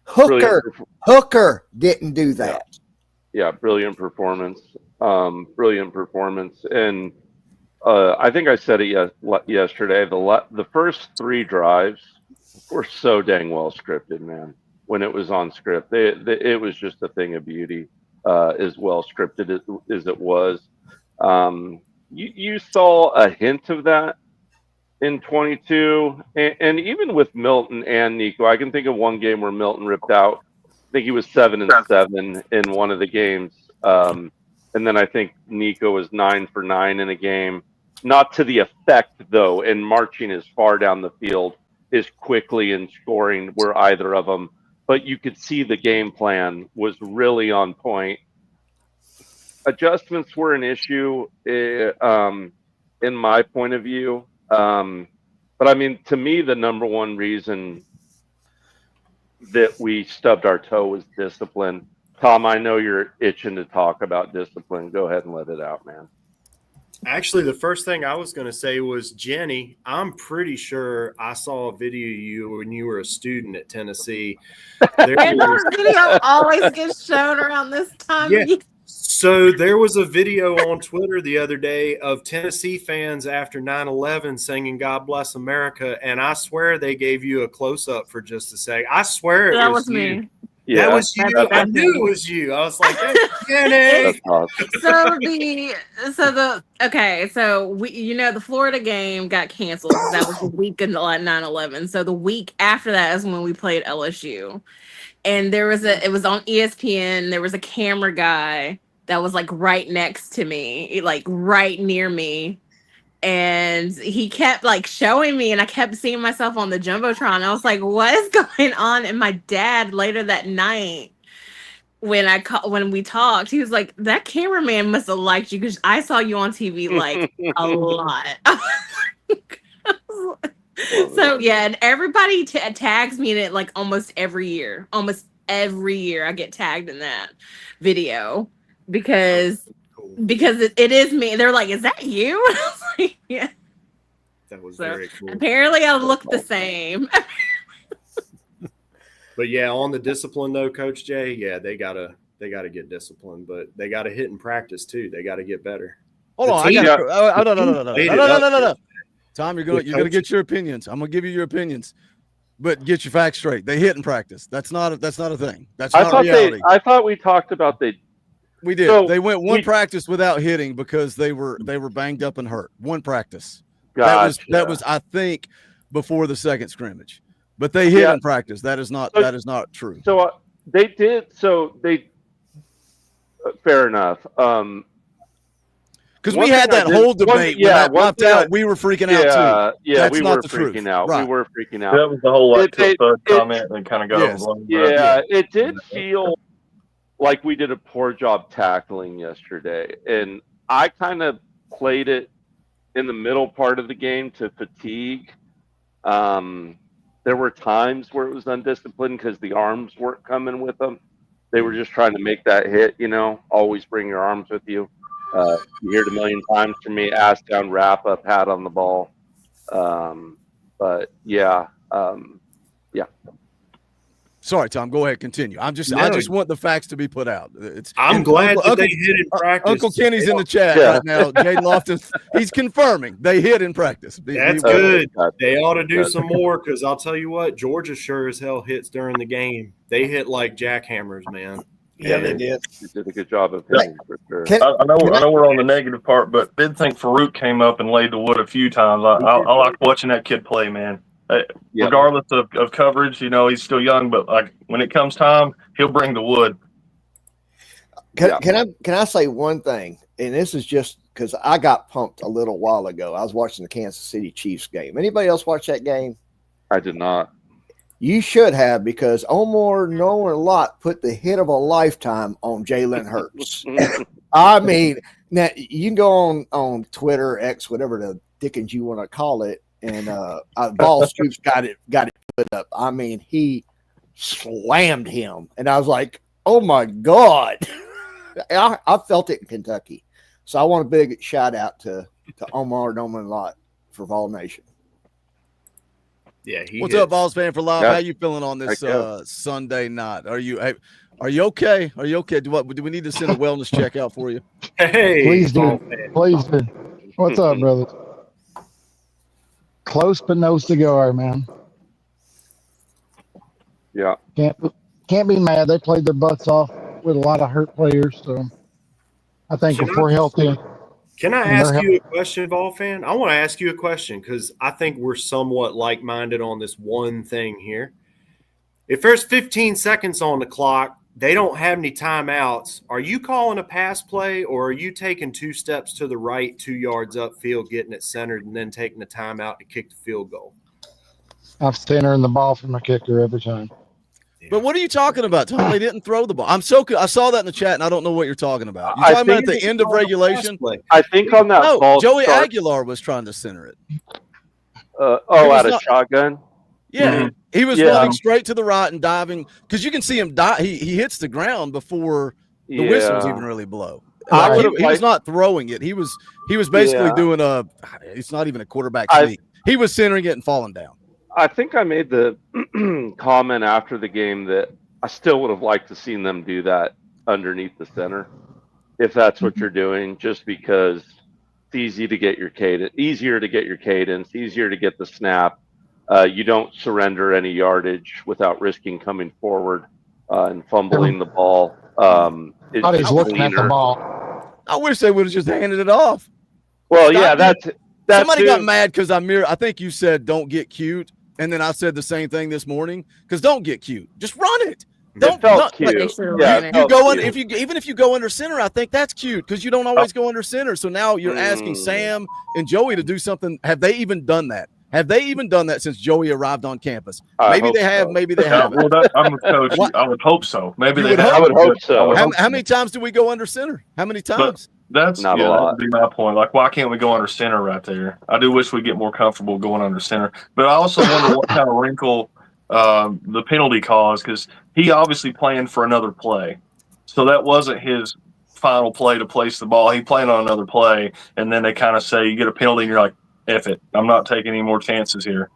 Hooker didn't do that. Yeah, brilliant performance. And I think I said it yesterday. The first 3 drives were so dang well scripted, man. When it was on script, it was just a thing of beauty, as well scripted as it was. You saw a hint of that in 22, and even with Milton and Nico, I can think of one game where Milton ripped out. I think he was 7-7 in one of the games, and then I think Nico was 9 for 9 in a game. Not to the effect though, and marching as far down the field as quickly and scoring were either of them. But you could see the game plan was really on point. Adjustments were an issue, in my point of view. But I mean, to me, the number one reason that we stubbed our toe was discipline. Tom, I know you're itching to talk about discipline. Go ahead and let it out, man. Actually, the first thing I was going to say was, Jenny, I'm pretty sure I saw a video of you when you were a student at Tennessee. And our video always gets shown around this time. Yeah. So there was a video on Twitter the other day of Tennessee fans after 9/11 singing "God Bless America," and I swear they gave you a close-up for just a second. I swear that was me. You. Yeah. That was you. I knew it was you. I was like, "That's Jenny." So we, the Florida game got canceled. That was the week of 9/11. So the week after that is when we played LSU, and it was on ESPN. There was a camera guy that was like right next to me, like right near me. And he kept like showing me, and I kept seeing myself on the Jumbotron. I was like, what is going on? And my dad later that night, when we talked, he was like, that cameraman must have liked you because I saw you on TV like a lot. So yeah, and everybody tags me in it like almost every year. Almost every year I get tagged in that video because it is me. They're like, is that you? And I was like, yeah. That was very cool. Apparently I look the same. But yeah, on the discipline though, Coach Jay, yeah, they gotta get disciplined, but they gotta hit in practice too. They gotta get better. Hold on, no. Tom, you're gonna get your opinions. I'm gonna give you your opinions, but get your facts straight. They hit in practice. That's not a thing. That's not reality. I thought we talked about We did. So they went one practice without hitting because they were banged up and hurt. One practice. Gotcha. That was I think before the second scrimmage. But they hit in practice. That is not true. So they did. So they fair enough. Because we had that whole debate. We were freaking out too. Yeah, we were freaking out. Right. We were freaking out. That was the whole comment that kind of got overblown. Yeah, it did feel like we did a poor job tackling yesterday, and I kind of played it in the middle part of the game to fatigue. There were times where it was undisciplined because the arms weren't coming with them. They were just trying to make that hit, always bring your arms with you. You hear it a million times from me, ass down, wrap up, hat on the ball. But yeah. Sorry, Tom. Go ahead. Continue. I just want the facts to be put out. I'm glad that they hit in practice. Uncle Kenny's in the chat right now. Jaden Lofton, he's confirming they hit in practice. That's good. They ought to do some more because I'll tell you what, Georgia sure as hell hits during the game. They hit like jackhammers, man. Yeah, they did. You did a good job of hitting for sure. I know we're on the negative part, but did think Farouk came up and laid the wood a few times. I like watching that kid play, man. Regardless of coverage, he's still young, but like when it comes time, he'll bring the wood. Can I say one thing? And this is just because I got pumped a little while ago. I was watching the Kansas City Chiefs game. Anybody else watch that game? I did not. You should have, because Omar Nolan Lott put the hit of a lifetime on Jalen Hurts. I mean, now you can go on Twitter, X, whatever the dickens you want to call it, and Vols Scoops got it put up. I mean, he slammed him, and I was like, "Oh my God!" I felt it in Kentucky, so I want a big shout out to Omar Nolan Lott for Vol Nation. Yeah, what's up, Vols fan for life? How you feeling on this Sunday night? Are you okay? Are you okay? Do we need to send a wellness check out for you? Hey, please do. Please do. What's up, brother? Close but no cigar, man. Yeah. Can't be mad. They played their butts off with a lot of hurt players, so I think if we're healthy. Can I ask you a question, Vol fan? I want to ask you a question because I think we're somewhat like-minded on this one thing here. If there's 15 seconds on the clock, they don't have any timeouts. Are you calling a pass play, or are you taking 2 steps to the right, 2 yards upfield, getting it centered, and then taking the timeout to kick the field goal? I'm centering the ball from a kicker every time. But what are you talking about, Tom? They didn't throw the ball. I saw that in the chat, and I don't know what you're talking about. You're talking about at the end of regulation? I think on that ball Joey Aguilar was trying to center it. Out of shotgun? Yeah. He was running straight to the right and diving, because you can see him die. He hits the ground before the whistles even really blow. He was not throwing it. He was basically doing it's not even a quarterback sneak. He was centering it and falling down. I think I made the comment after the game that I still would have liked to seen them do that underneath the center, if that's what you're doing, just because it's easier to get your cadence, easier to get the snap. You don't surrender any yardage without risking coming forward and fumbling the ball. He's looking at the ball. I wish they would have just handed it off. Well, that's somebody got mad because I think you said don't get cute. And then I said the same thing this morning, because don't get cute. Just run it. Don't cute. Even if you go under center, I think that's cute, because you don't always go under center. So now you're asking Sam and Joey to do something. Have they even done that? Have they even done that since Joey arrived on campus? Maybe they have, maybe they haven't. Well, I'm a coach. I would hope so. Maybe they have. I would hope so. How many times do we go under center? How many times? That's not a lot. That would be my point. Like, why can't we go under center right there? I do wish we'd get more comfortable going under center. But I also wonder what kind of wrinkle the penalty caused, because he obviously planned for another play. So that wasn't his final play to place the ball. He planned on another play, and then they kind of say you get a penalty, and you're like, F it. I'm not taking any more chances here.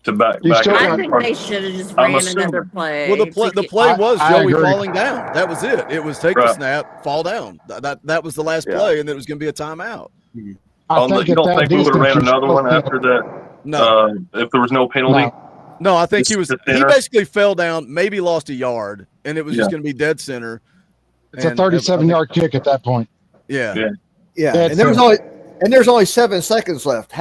I think they should have just ran another play. Well, the play was Joey falling down. That was it. It was take the snap, fall down. That was the last play, and then it was going to be a timeout. You don't think we would have ran another one after that? No. If there was no penalty? No, I think he basically fell down, maybe lost a yard, and it was just going to be dead center. It's a 37-yard kick at that point. Yeah. And there's only 7 seconds left.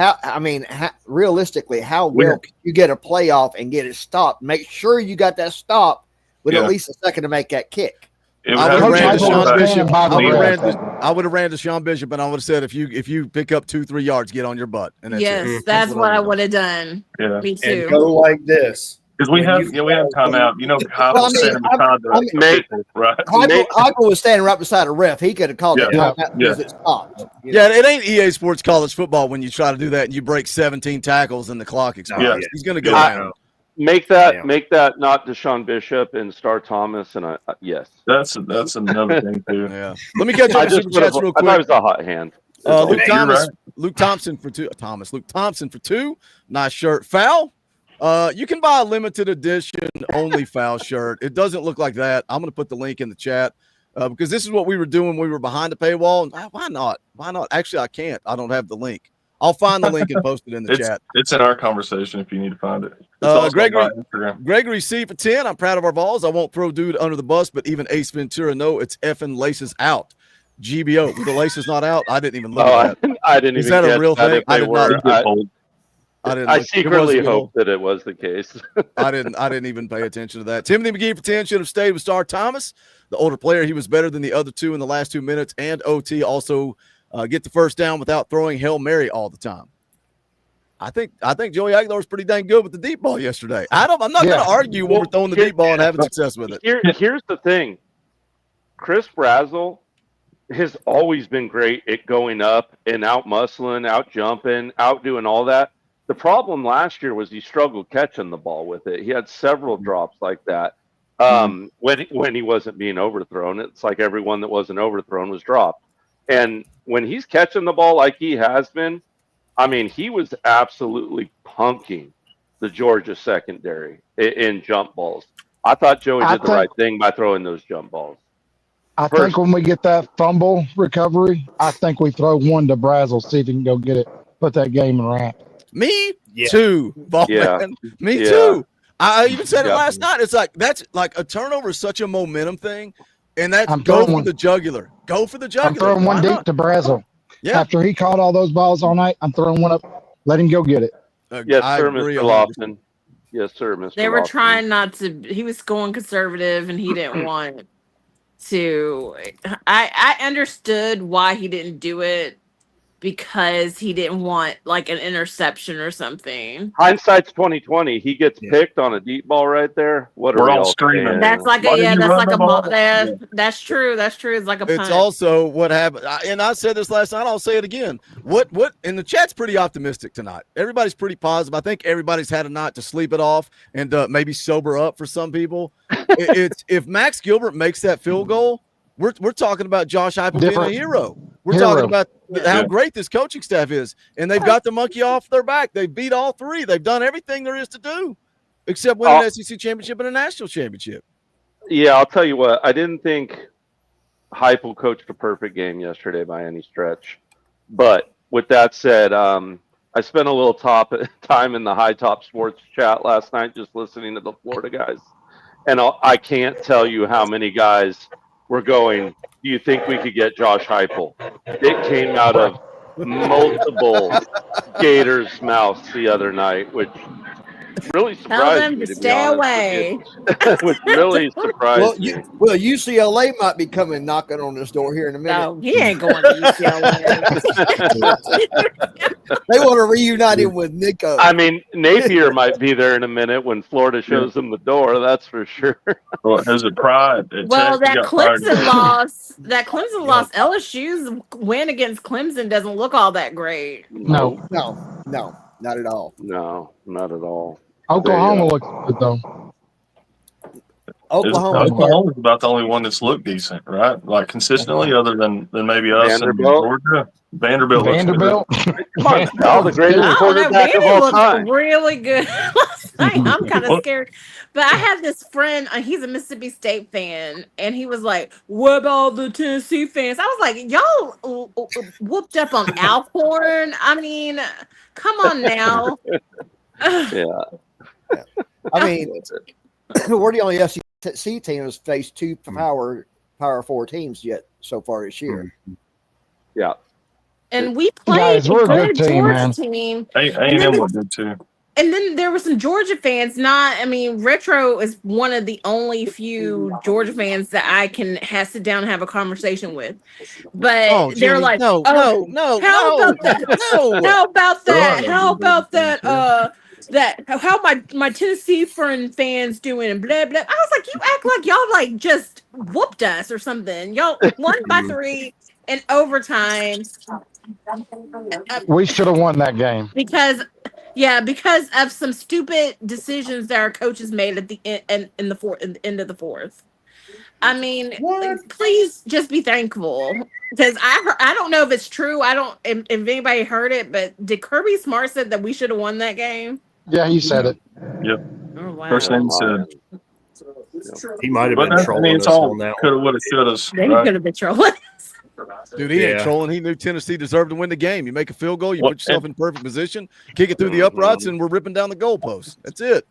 Realistically, how well can you get a playoff and get it stopped? Make sure you got that stop with at least a second to make that kick. I would have ran to Sean Bishop. I would have ran to Sean Bishop, and I would have said, if you pick up 2-3 yards, get on your butt. And that's what I would have done. Yeah. Me too. And go like this. Because we have timeout. Heibel standing beside the right? Heibel was standing right beside a ref. He could have called it timeout because it stopped. It ain't EA Sports College football when you try to do that and you break 17 tackles and the clock expires. He's going to go down. Make that not Deshaun Bishop and Star Thomas, and yes, that's another thing too. Yeah, let me catch up with super chats real quick. I thought it was a hot hand. Luke Thompson for 2. Luke Thompson for 2. Nice shirt. Foul. You can buy a limited edition only foul shirt. It doesn't look like that. I'm going to put the link in the chat because this is what we were doing when we were behind the paywall. Why not? Why not? Actually, I can't. I don't have the link. I'll find the link and post it in the chat. It's in our conversation if you need to find it. It's Gregory C for 10. I'm proud of our balls. I won't throw dude under the bus, but even Ace Ventura, no, it's effing laces out. GBO. The laces not out. I didn't even look at that. I didn't Is even that a real thing? I did not. I secretly hope that it was the case. I didn't even pay attention to that. Timothy McGee for 10 should have stayed with Star Thomas, the older player. He was better than the other two in the last 2 minutes, and OT also get the first down without throwing Hail Mary all the time. I think Joey Aguilar was pretty dang good with the deep ball yesterday. I'm not going to argue when we're throwing the deep ball and having success with it. Here's the thing. Chris Brazzell has always been great at going up and out muscling, out jumping, out doing all that. The problem last year was he struggled catching the ball with it. He had several drops like that when he wasn't being overthrown. It's like everyone that wasn't overthrown was dropped. And when he's catching the ball like he has been, I mean, he was absolutely punking the Georgia secondary in jump balls. I thought Joey did the right thing by throwing those jump balls. I think when we get that fumble recovery, I think we throw one to Brazzell, see if he can go get it, put that game in wrap. Me too. Me too. I even said it last night. It's like that's like a turnover is such a momentum thing, and that's go for the jugular. Go for the jugular. I'm throwing one deep to Brazzell. Yeah. After he caught all those balls all night, I'm throwing one up. Let him go get it. Yes, sir, Mr. Lofton. Yes, sir, Mr. They were Lofton. trying not to. He was going conservative, and he didn't want to. I understood why he didn't do it because he didn't want like an interception or something. Hindsight's 2020. He gets picked on a deep ball right there. We're all screaming. That's like that's true. That's true. It's like a punt. It's also what happened, and I said this last night. I'll say it again. What? And the chat's pretty optimistic tonight. Everybody's pretty positive. I think everybody's had a night to sleep it off and maybe sober up for some people. It's if Max Gilbert makes that field goal, we're talking about Josh Heupel being a hero. We're talking about how great this coaching staff is, and they've got the monkey off their back. They beat all three. They've done everything there is to do, except win an SEC championship and a national championship. Yeah, I'll tell you what. I didn't think Heupel coached a perfect game yesterday by any stretch. But with that said, I spent a little time in the High Top Sports chat last night just listening to the Florida guys. And I can't tell you how many guys were going, do you think we could get Josh Heupel? It came out of multiple Gators' mouths the other night, which really surprised me. Tell them to stay away. Which really surprised me. Well, UCLA might be coming knocking on this door here in a minute. No, he ain't going to UCLA. They want to reunite him with Nico. I mean, Napier might be there in a minute when Florida shows him the door. That's for sure. Well, there's a pride. Well, that Clemson loss, LSU's win against Clemson doesn't look all that great. No, not at all. No, not at all. Oklahoma looks good though. Oklahoma's about the only one that's looked decent, right? Like consistently, other than maybe us Vanderbilt. and Georgia. Vanderbilt. Come on, now, the greatest quarterback of all time. Really good. I'm kind of scared, but I have this friend. He's a Mississippi State fan, and he was like, "What about the Tennessee fans?" I was like, "Y'all whooped up on Alcorn. I mean, come on now." Yeah. I mean, we're the only SEC team that's faced two Power 4 teams yet so far this year. Yeah. And we played a good Georgia team. A&M was good too. And then there were some Georgia fans. Retro is one of the only few Georgia fans that I can sit down and have a conversation with. But they're like, no. How about that? How my Tennessee fans doing and blah blah. I was like, you act like y'all like just whooped us or something. Y'all won by 3 in overtime. We should have won that game because of some stupid decisions that our coaches made at the end end of the fourth. I mean, please just be thankful because I don't know if it's true. If anybody heard it, but did Kirby Smart said that we should have won that game? Yeah, he said it. Yep. Oh wow. First thing he said. He might have But been trolling it's us all on that coulda, one. woulda, shouldas, They right? could have been trolling. Dude, he ain't Yeah. trolling. He knew Tennessee deserved to win the game. You make a field goal, you Well, put yourself in perfect position, kick it through the uprights, and we're ripping down the goalposts. That's it.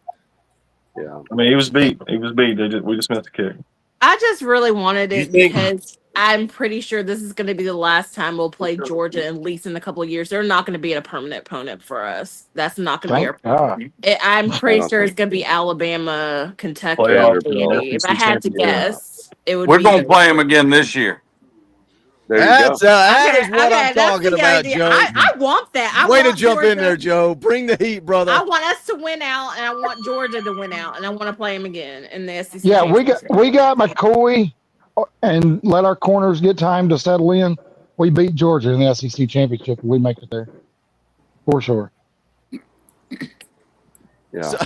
Yeah. I mean, he was beat. He was beat. We just missed the kick. I just really wanted You it think- because I'm pretty sure this is going to be the last time we'll play Georgia, at least in a couple of years. They're not going to be a permanent opponent for us. That's not going to be Thank our. God. I'm pretty don't sure it's think going to be Alabama, Kentucky, Playoff, maybe. If I had to SEC championship. guess, it would We're be. going to play them again this year. There you That Okay, is what okay, I'm that's talking the about, idea. Joe. I want that. I Way to want jump in Georgia. there, Joe. Bring the heat, brother. I want us to win out, and I want Georgia to win out, and I want to play them again in the SEC. Yeah, championship. we got McCoy and let our corners get time to settle in. We beat Georgia in the SEC championship. We make it there for sure. Yeah. So,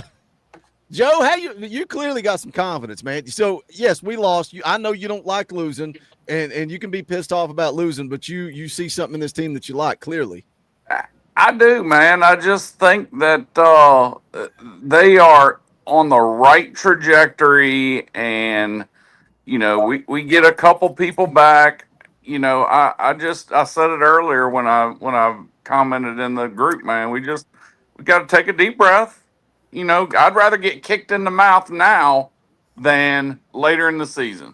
Joe, how you clearly got some confidence, man. So yes, we lost. I know you don't like losing, and you can be pissed off about losing, but you see something in this team that you like, clearly. I do, man. I just think that they are on the right trajectory, and we get a couple people back. I said it earlier when I commented in the group, man. We got to take a deep breath. I'd rather get kicked in the mouth now than later in the season.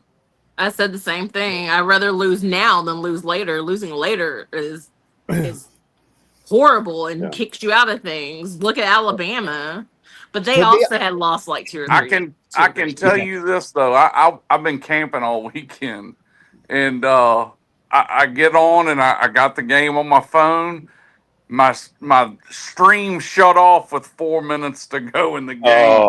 I said the same thing. I'd rather lose now than lose later. Losing later is horrible and kicks you out of things. Look at Alabama, but they also had lost like 2 or 3. I can tell you this though. I've been camping all weekend, and I get on and I got the game on my phone. My stream shut off with 4 minutes to go in the game.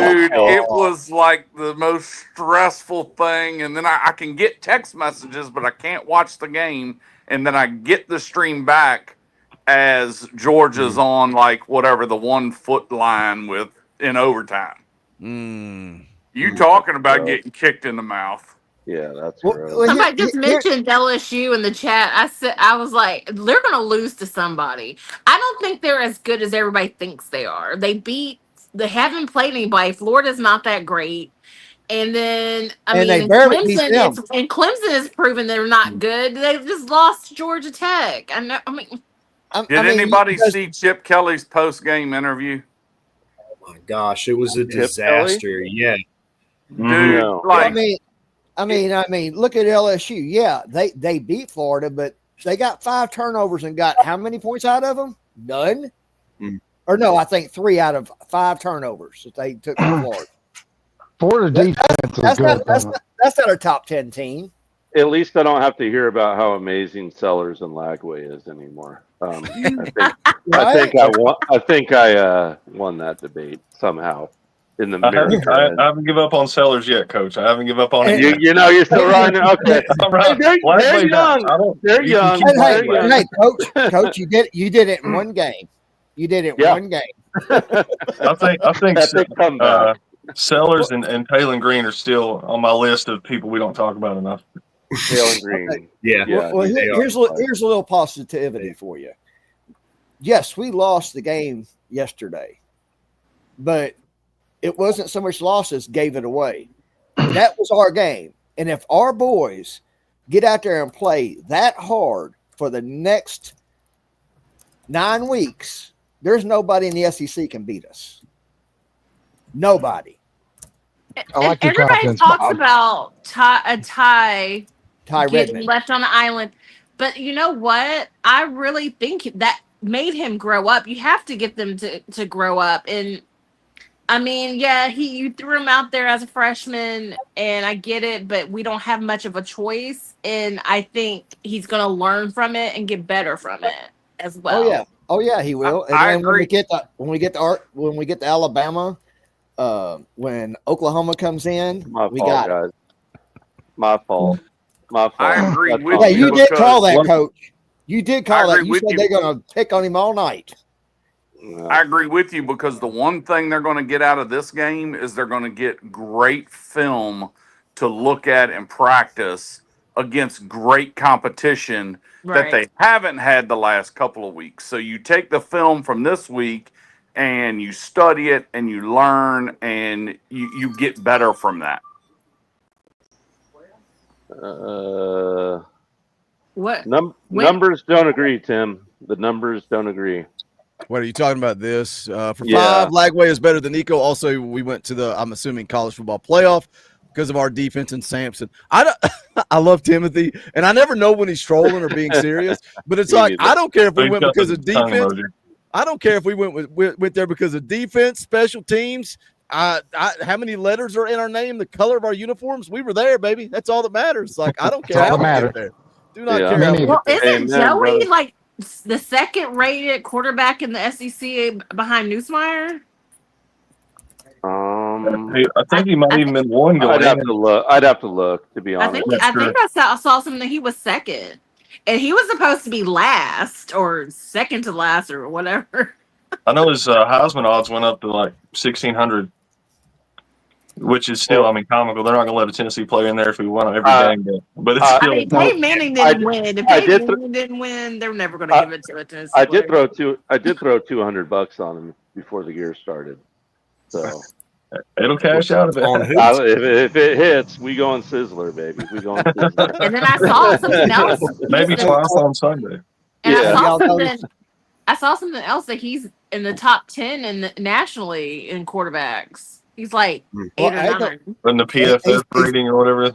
Dude, it was like the most stressful thing. And then I can get text messages, but I can't watch the game. And then I get the stream back as Georgia's on like whatever the 1 foot line in overtime. You talking about getting kicked in the mouth? Yeah, that's Well, Somebody just mentioned LSU in the chat. I was like, they're going to lose to somebody. I don't think they're as good as everybody thinks they are. They haven't played anybody. Florida's not that great. And then, they barely beat them. Clemson has proven they're not good. They've just lost to Georgia Tech. Did anybody see Chip Kelly's post-game interview? Oh my gosh, it was a disaster. Yeah. Dude, I mean, look at LSU. Yeah, they beat Florida, but they got 5 turnovers and got how many points out of them? None. Or no, I think 3 out of 5 turnovers that they took from Florida. Florida defense is good. That's not our top 10 team. At least I don't have to hear about how amazing Sellers and Lagway is anymore. I think I won that debate somehow. I haven't given up on Sellers yet, Coach. I haven't given up on it yet. You're still riding. Okay, they're young. They're young. Hey, Coach, you did it in one game. You did it in one game. I think Sellers and Taylon Green are still on my list of people we don't talk about enough. Taylon Green. Yeah. Well, here's a little positivity for you. Yes, we lost the game yesterday, but it wasn't so much loss as gave it away. That was our game. And if our boys get out there and play that hard for the next 9 weeks, there's nobody in the SEC can beat us. Nobody. Everybody talks about a tie getting Redmond left on the island. But you know what? I really think that made him grow up. You have to get them to grow up. And I mean, yeah, you threw him out there as a freshman, and I get it, but we don't have much of a choice. And I think he's going to learn from it and get better from it as well. Oh yeah, he will. And then when we get to Alabama, when Oklahoma comes in, we got guys. My fault. I agree with you. Yeah, you did call that, Coach. You did call that. You said they're going to pick on him all night. I agree with you because the one thing they're going to get out of this game is they're going to get great film to look at and practice against great competition that they haven't had the last couple of weeks. So you take the film from this week and you study it and you learn and you get better from that? What? Numbers don't agree, Tim. The numbers don't agree. What are you talking about? This for Yeah. 5, Lagway is better than Nico. Also, we went to the, I'm assuming, college football playoff because of our defense and Sampson. I love Timothy, and I never know when he's trolling or being serious. But it's like I don't care if we went because of defense. I don't care if we went there because of defense, special teams. How many letters are in our name? The color of our uniforms. We were there, baby. That's all that matters. Like I don't care how we get there. Do not care. How we well, get there. isn't Joey like the second rated quarterback in the SEC behind Newsmeyer? I think he might even been one going. I'd have to look, to be honest. I think I saw something that he was second, and he was supposed to be last or second to last or whatever. I know his Heisman odds went up to like 1,600, which is still, I mean, comical. They're not going to let a Tennessee player in there if we won every game. But it's still. I mean, Peyton Manning didn't win. If Peyton Manning didn't win, they're never going to give it to a Tennessee player. I did throw $200 on him before the year started. So it'll cash out if if it hits, we go on Sizzler, baby. We go on Sizzler. And then I saw something else. Maybe twice on Sunday. And I saw something else that he's in the top 10 nationally in quarterbacks. He's like 8 or 9. In the PFF rating or whatever.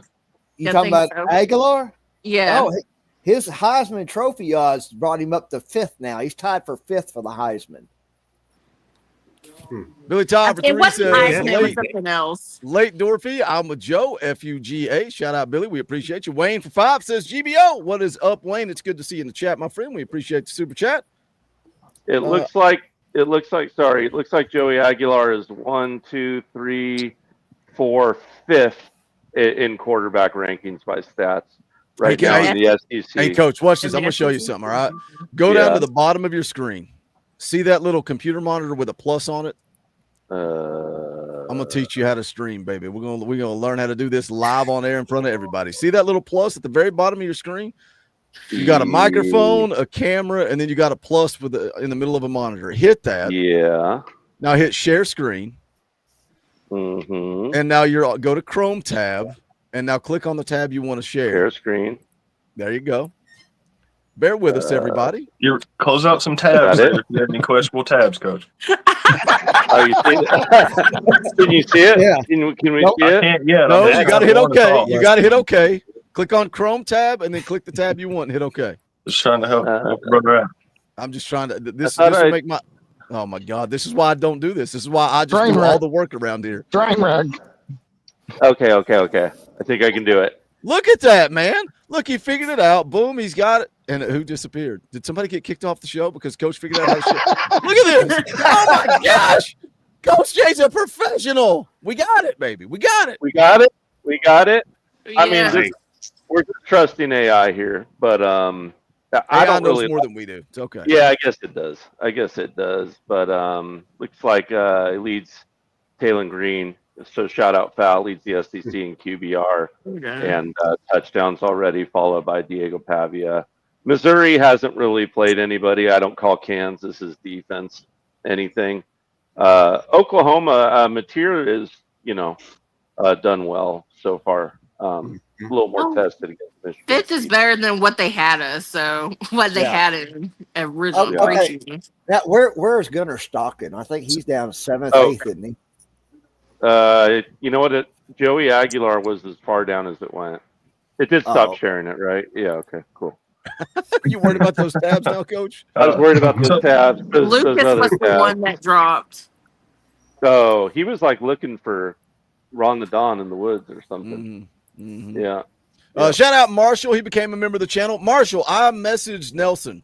You talking about Aguilar? Yeah. Oh, his Heisman Trophy odds brought him up to 5th now. He's tied for 5th for the Heisman. Billy Todd for 3 says something else. Late Dorothy, I'm with Joe, FUGA. Shout out, Billy. We appreciate you. Wayne for 5 says GBO. What is up, Wayne? It's good to see you in the chat, my friend. We appreciate the super chat. It looks like Joey Aguilar is 1, 2, 3, 4, 5th in quarterback rankings by stats right now in the SEC. Hey, Coach, watch this. I'm going to show you something, all right? Go down to the bottom of your screen. See that little computer monitor with a plus on it? I'm gonna teach you how to stream, baby. We're gonna learn how to do this live on air in front of everybody. See that little plus at the very bottom of your screen? You got a microphone, a camera, and then you got a plus in the middle of a monitor. Hit that. Yeah. Now hit share screen. Mm-hmm. And now go to Chrome tab, and now click on the tab you want to share. Share screen. There you go. Bear with us, everybody. You close out some tabs if you have any questionable tabs, Coach. Oh, you see it? Can you see it? Yeah. Can we see it? No, you got to hit OK. You got to hit OK. Click on Chrome tab and then click the tab you want and hit OK. Just trying to help brother out. I'm just trying to. This will make my. Oh my God! This is why I don't do this. This is why I just do all the work around here. Train wreck. Okay. I think I can do it. Look at that, man. Look, he figured it out. Boom, he's got it. And who disappeared? Did somebody get kicked off the show because Coach figured out how to shit? Look at this. Oh, my gosh. Coach Jay's a professional. We got it, baby. We got it. Yeah. I mean, we're just trusting AI here, but I don't knows really more than we do. It's okay. Yeah, I guess it does. But looks like it leads Taylon Green. So shout out Fowl leads the SEC in QBR and touchdowns already, followed by Diego Pavia. Missouri hasn't really played anybody. I don't call Kansas's defense anything. Oklahoma Mateer is done well so far. A little more tested against Michigan. 5th is better than what they had us. So what they had in originally. Okay. Now, where's Gunnar Stockton? I think he's down 7th, 8th, isn't he? You know what? Joey Aguilar was as far down as it went. It did stop sharing it, right? Yeah. Okay. Cool. Are you worried about those tabs now, Coach? I was worried about those tabs. Lucas was the one that dropped. Oh, he was like looking for Ron the Don in the woods or something. Mm-hmm. Yeah. Shout out Marshall. He became a member of the channel. Marshall, I messaged Nelson.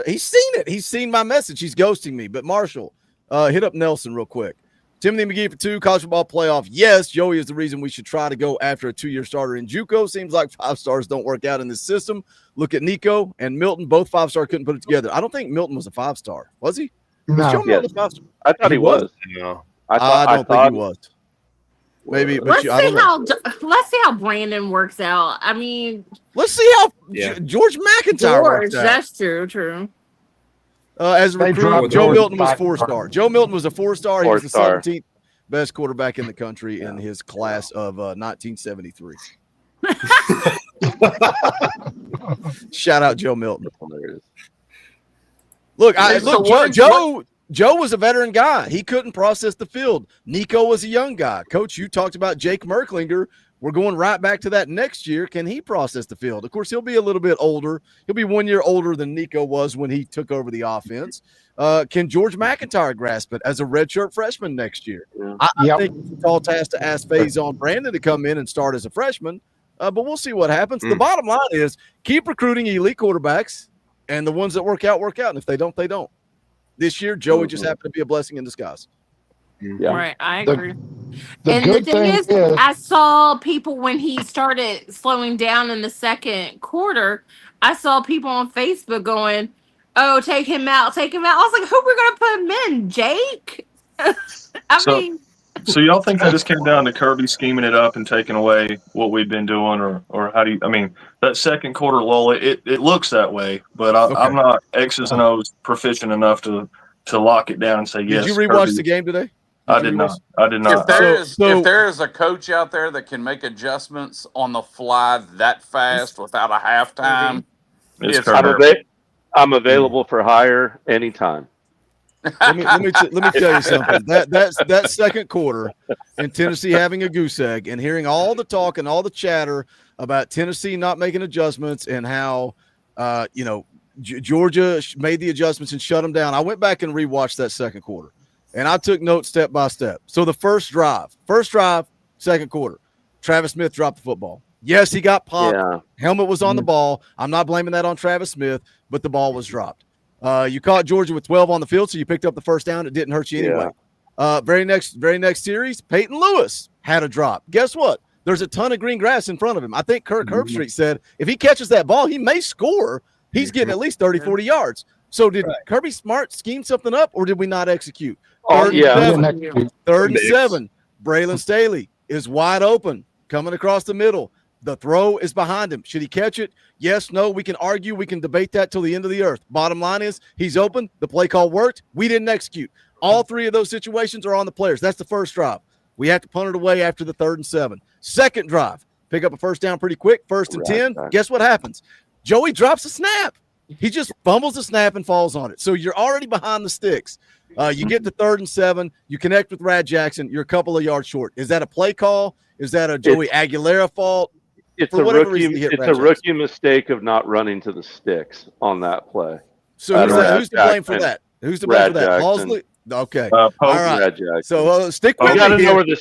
He's seen it. He's seen my message. He's ghosting me. But Marshall, hit up Nelson real quick. Timothy McGee for 2, college football playoff. Yes, Joey is the reason we should try to go after a 2-year starter in JUCO. Seems like 5 stars don't work out in this system. Look at Nico and Milton. Both 5-star couldn't put it together. I don't think Milton was a 5-star. Was he? No. Yes. I thought he was. No. I don't think he was. Maybe. But let's see how Brandon works out. I mean, let's see how George McIntyre works out. That's true. As a They recruit, dropped Joe Georgia Milton was back. 4-star. Joe Milton was a 4-star. He was the Four-star. 17th best quarterback in the country in his class of 1973. Shout out Joe Milton. Look, Joe was a veteran guy. He couldn't process the field. Nico was a young guy. Coach, you talked about Jake Merklinger. We're going right back to that next year. Can he process the field? Of course, he'll be a little bit older. He'll be 1 year older than Nico was when he took over the offense. Can George McIntyre grasp it as a redshirt freshman next year? I think it's a tall task to ask Faison Brandon to come in and start as a freshman, but we'll see what happens. The bottom line is keep recruiting elite quarterbacks, and the ones that work out, and if they don't, they don't. This year, Joey just happened to be a blessing in disguise. Yeah. Right, I agree. The And good the thing thing is, is, I saw people when he started slowing down in the second quarter. I saw people on Facebook going, "Oh, take him out, take him out." I was like, "Who we're gonna put him in, Jake?" So y'all think that just came down to Kirby scheming it up and taking away what we've been doing, or how do you? I mean, that second quarter lull, it looks that way, but I'm not X's and O's proficient enough to lock it down and say yes. Did you rewatch Kirby. the game today? I did not. I did not. If there is a coach out there that can make adjustments on the fly that fast without a halftime, It's I'm available for hire anytime. Let me tell you something. That second quarter and Tennessee having a goose egg and hearing all the talk and all the chatter about Tennessee not making adjustments and how Georgia made the adjustments and shut them down. I went back and rewatched that second quarter, and I took notes step by step. So the first drive, second quarter, Travis Smith dropped the football. Yes, he got popped. Yeah. Helmet was on the ball. I'm not blaming that on Travis Smith, but the ball was dropped. You caught Georgia with 12 on the field, so you picked up the first down. It didn't hurt you anyway. Very next series, Peyton Lewis had a drop. Guess what? There's a ton of green grass in front of him. I think Kirk Herbstreit said if he catches that ball, he may score. He's getting at least 30, 40 yards. So did Kirby Smart scheme something up, or did we not execute? Third and 7. Braylon Staley is wide open, coming across the middle. The throw is behind him. Should he catch it? Yes, no. We can argue. We can debate that till the end of the earth. Bottom line is he's open. The play call worked. We didn't execute. All three of those situations are on the players. That's the first drive. We have to punt it away after the 3rd and 7. Second drive, pick up a first down pretty quick. 1st and 10. Guess what happens? Joey drops a snap. He just fumbles the snap and falls on it. So you're already behind the sticks. You get to 3rd and 7. You connect with Rad Jackson. You're a couple of yards short. Is that a play call? Is that a Joey Aguilera fault? It's a rookie mistake of not running to the sticks on that play. So who's to blame for that? Who's to blame for that? Halsley? Okay. All right. So stick with me here.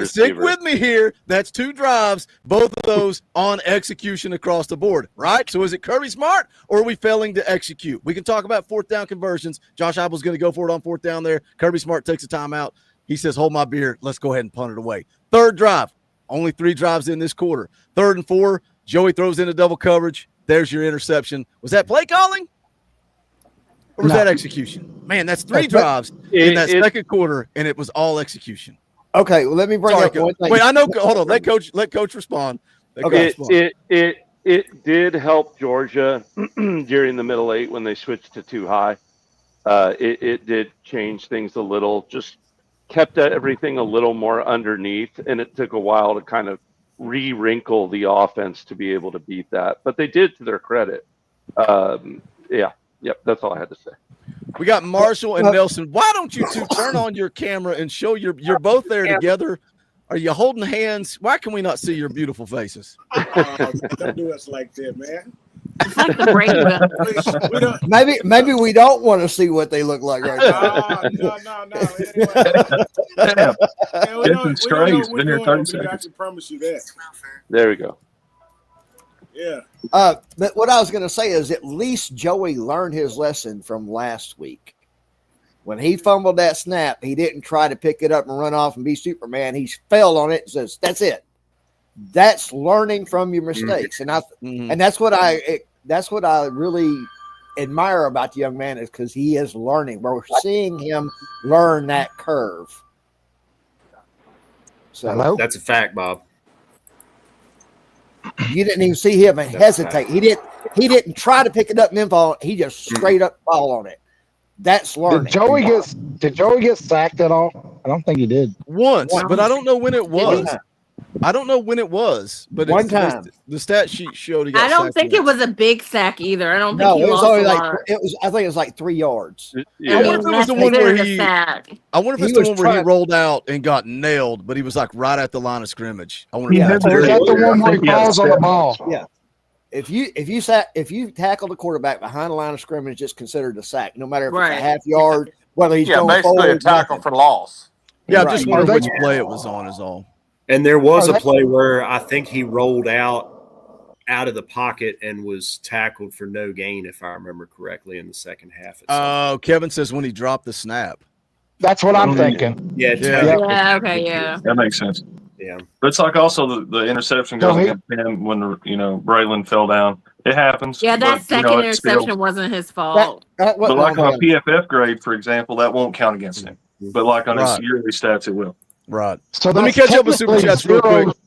Stick with me here. That's 2 drives, both of those on execution across the board, right? So is it Kirby Smart, or are we failing to execute? We can talk about 4th down conversions. Josh Heupel's going to go for it on 4th down there. Kirby Smart takes a timeout. He says, hold my beer. Let's go ahead and punt it away. 3rd drive. Only 3 drives in this quarter. 3rd and 4, Joey throws into double coverage. There's your interception. Was that play calling? Or was that execution? Man, that's 3 drives in that second quarter, and it was all execution. Okay, well, let me bring up one thing. Wait, I know. Hold on. Let Coach respond. It did help Georgia during the middle 8 when they switched to 2 high. It did change things a little. Just kept everything a little more underneath, and it took a while to kind of re-wrinkle the offense to be able to beat that. But they did, to their credit. Yep, that's all I had to say. We got Marshall and Nelson. Why don't you two turn on your camera and show you're both there together? Are you holding hands? Why can we not see your beautiful faces? Don't do us like that, man. Maybe we don't want to see what they look like right now. I can promise you that. There we go. Yeah. But what I was going to say is at least Joey learned his lesson from last week. When he fumbled that snap, he didn't try to pick it up and run off and be Superman. He fell on it and says, that's it. That's learning from your mistakes. And and that's what I really admire about the young man, is because he is learning. We're seeing him learn that curve. So that's a fact, Bob. You didn't even see him hesitate. He He didn't try to pick it up and then fall. He just straight up fall on it. That's learning. Did Joey get sacked at all? I don't think he did. Once, but I don't know when it was. I don't know when it was, but One time. The stat sheet showed he got I don't sacked think once. it was a big sack either. I don't think No, he it was lost only a like lot. I think it was like 3 yards. I wonder if it was the one where Considered a he. sack. I wonder if it's He the was one where he trying- rolled out and got nailed, but he was like right at the line of scrimmage. I wonder. Or is that the one where he falls on the ball? Yeah. If you tackle the quarterback behind the line of scrimmage, it's considered a sack, no matter if it's a half yard, whether he's going basically forward. a tackle for loss. Yeah, Right. I just wonder which play it was on is all. And there was a play where I think he rolled out of the pocket and was tackled for no gain, if I remember correctly, in the second half. Oh, Kevin says when he dropped the snap. That's what I'm thinking. Yeah. Okay, yeah. That makes sense. Yeah. But it's like also the interception goes against him when Braylon fell down. It happens. Yeah, that but, second it's still- interception wasn't his fault. but like on a PFF grade, for example, that won't count against him. But like on his Right. yearly stats, it will. Right. So Let me that's catch up with Super technically Chats real zero. quick.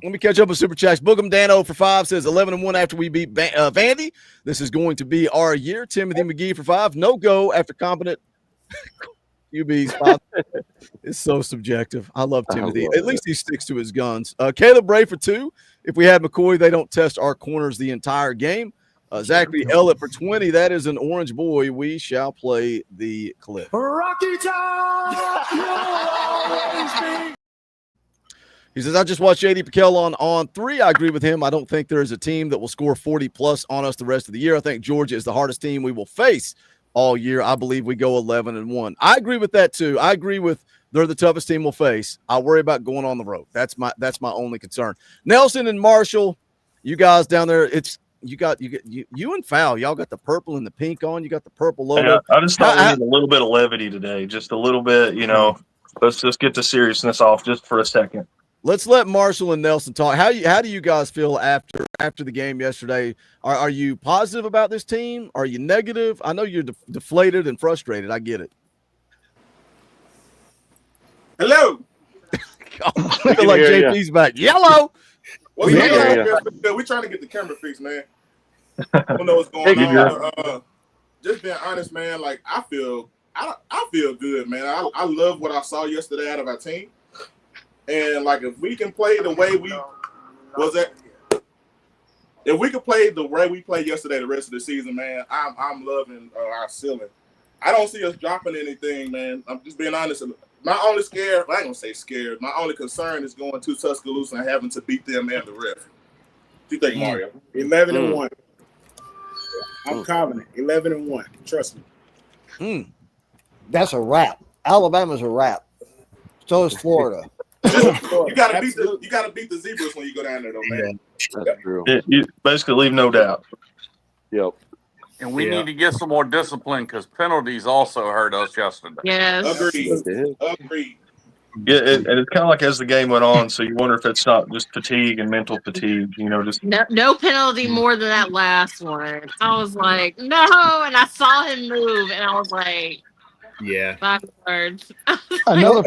Let me catch up with Super Chats. Book'em Dan 0 for 5 says 11-1 after we beat Vandy. This is going to be our year. Timothy McGee for 5. No go after competent QBs. 5. It's so subjective. I love Timothy. At least he sticks to his guns. Caleb Bray for 2. If we had McCoy, they don't test our corners the entire game. Zachary Ellett for 20. That is an orange boy. We shall play the clip. Rocky Top! He says, I just watched JD Pickell on 3. I agree with him. I don't think there is a team that will score 40-plus on us the rest of the year. I think Georgia is the hardest team we will face all year. I believe we go 11-1. I agree with that, too. I agree with they're the toughest team we'll face. I worry about going on the road. That's my only concern. Nelson and Marshall, you guys down there, you and Fowl, y'all got the purple and the pink on. You got the purple logo. Yeah, I just thought we need a little bit of levity today. Just a little bit, let's just get the seriousness off just for a second. Let's let Marshall and Nelson talk. How do you guys feel after the game yesterday? Are you positive about this team? Are you negative? I know you're deflated and frustrated. I get it. Hello. I feel like JP's back. Yellow. What's up? We trying to get the camera fixed, man. I don't know what's going on. Just being honest, man. Like I feel good, man. I love what I saw yesterday out of our team. And like if we can play the way if we could play the way we played yesterday the rest of the season, man, I'm loving our ceiling. I don't see us dropping anything, man. I'm just being honest. My only scared, I ain't gonna say scared. My only concern is going to Tuscaloosa and having to beat them and the ref. What do you think, Mario? 11-1. I'm confident. 11-1. Trust me. That's a wrap. Alabama's a wrap. So is Florida. You gotta beat the Zebras when you go down there, though, man. That's true. You basically leave no doubt. Yep. And we need to get some more discipline because penalties also hurt us yesterday. Yes. Agreed. Yeah, and it's kind of like as the game went on, so you wonder if it's not just fatigue and mental fatigue, just No penalty more than that last one. I was like, no, and I saw him move, and I was like, yeah. Backwards. Another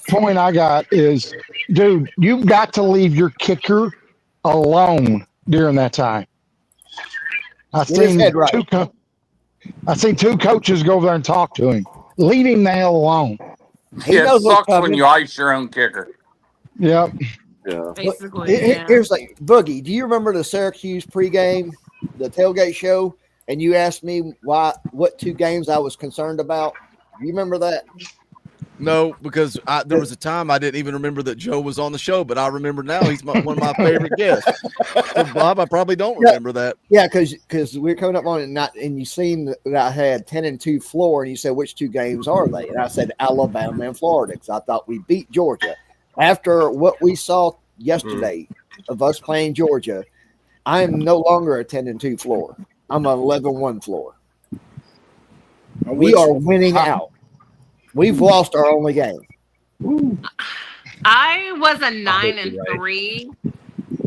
point I got is, dude, you've got to leave your kicker alone during that time. I seen two coaches go over there and talk to him. Leave him the hell alone. Yeah, it sucks when you ice your own kicker. Yep. Yeah. Basically, Here's like Boogie. Do you remember the Syracuse pregame, the tailgate show? And you asked me what 2 games I was concerned about. You remember that? No, because there was a time I didn't even remember that Joe was on the show, but I remember now he's one of my favorite guests. So Bob, I probably don't remember that. Yeah, because we're coming up on it, and you seen that I had 10-2 floor, and you said which 2 games are they? And I said Alabama and Florida because I thought we beat Georgia. After what we saw yesterday of us playing Georgia, I am no longer a 10-2 floor. I'm an 11-1 floor. We are winning out. We've lost our only game. I was a 9-3,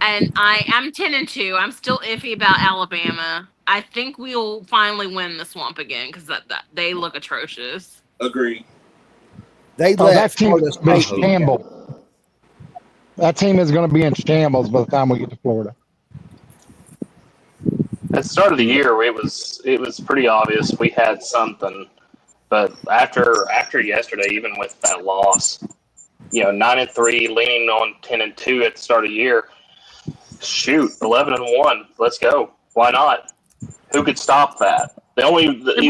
and I am 10-2. I'm still iffy about Alabama. I think we'll finally win the Swamp again because they look atrocious. Agreed. That team is in shambles. That team is going to be in shambles by the time we get to Florida. the start of the year, it was pretty obvious we had something. But after yesterday, even with that loss, 9-3, leaning on 10-2 at the start of the year. Shoot, 11-1. Let's go. Why not? Who could stop that? It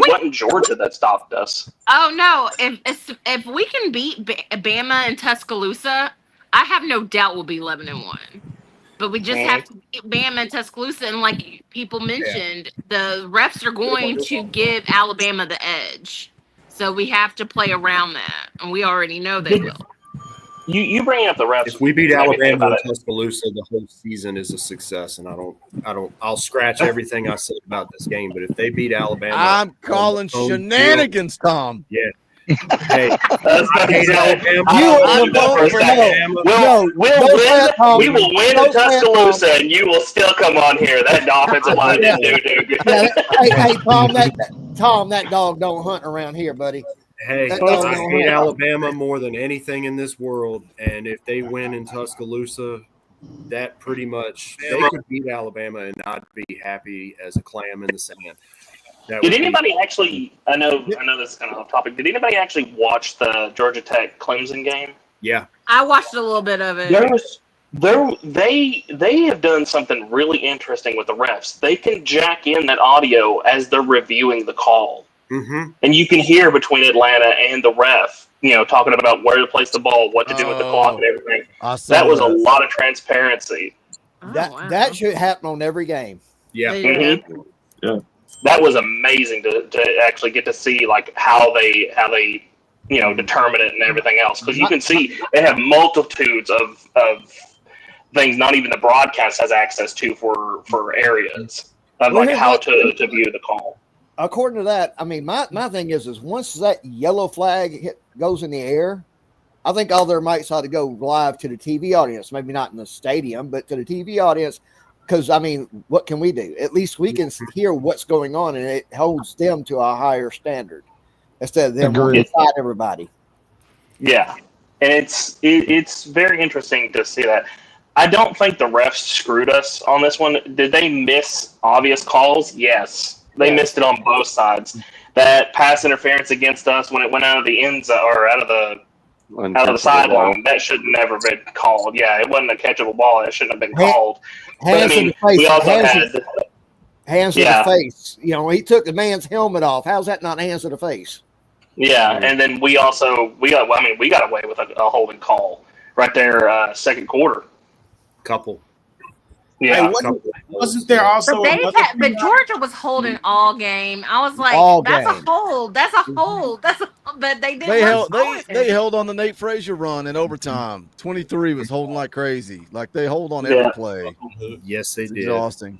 wasn't Georgia that stopped us. Oh no! If we can beat Bama and Tuscaloosa, I have no doubt we'll be 11-1. But we just have to beat Bama and Tuscaloosa, and like people mentioned, the refs are going to give Alabama the edge. So we have to play around that, and we already know they will. You bringing up the refs? If we beat Alabama and Tuscaloosa, the whole season is a success. And I'll scratch everything I said about this game. But if they beat Alabama, I'm calling shenanigans, Tom. Yeah. Hey, I hate Alabama. We will win in Tuscaloosa, and you will still come on here. That offensive line didn't do good. Hey, Tom, that dog don't hunt around here, buddy. Hey, I hate Alabama more than anything in this world, and if they win in Tuscaloosa, that pretty much they could beat Alabama, and I'd be happy as a clam in the sand. Did anybody actually? I know this is kind of off topic. Did anybody actually watch the Georgia Tech Clemson game? Yeah, I watched a little bit of it. They have done something really interesting with the refs. They can jack in that audio as they're reviewing the call. Mm-hmm. And you can hear between Atlanta and the ref, talking about where to place the ball, what to do with the clock and everything. That was a lot of transparency. That should happen on every game. Yeah. Mm-hmm. Yeah. That was amazing to actually get to see like how they determine it and everything else, because you can see they have multitudes of things not even the broadcast has access to for areas of like how to view the call. According to that, I mean, my thing is once that yellow flag goes in the air, I think all their mics ought to go live to the TV audience. Maybe not in the stadium, but to the TV audience. Because, I mean, what can we do? At least we can hear what's going on, and it holds them to a higher standard instead of them inside everybody. Yeah, and it's very interesting to see that. I don't think the refs screwed us on this one. Did they miss obvious calls? Yes. They missed it on both sides. That pass interference against us when it went out of the end zone or out of the sideline, that should never been called. Yeah, it wasn't a catchable ball. It shouldn't have been called. Hands to the face. We also hands to the face. He took the man's helmet off. How's that not hands to the face? Yeah, and then we got away with a holding call right there, second quarter. Couple. Yeah, wasn't there also? But Georgia was holding all game. I was like, that's a hold. That's a hold. But they didn't. They held on the Nate Frazier run in overtime. 23 was holding like crazy. Like they hold on every play. Yes, they did. Exhausting.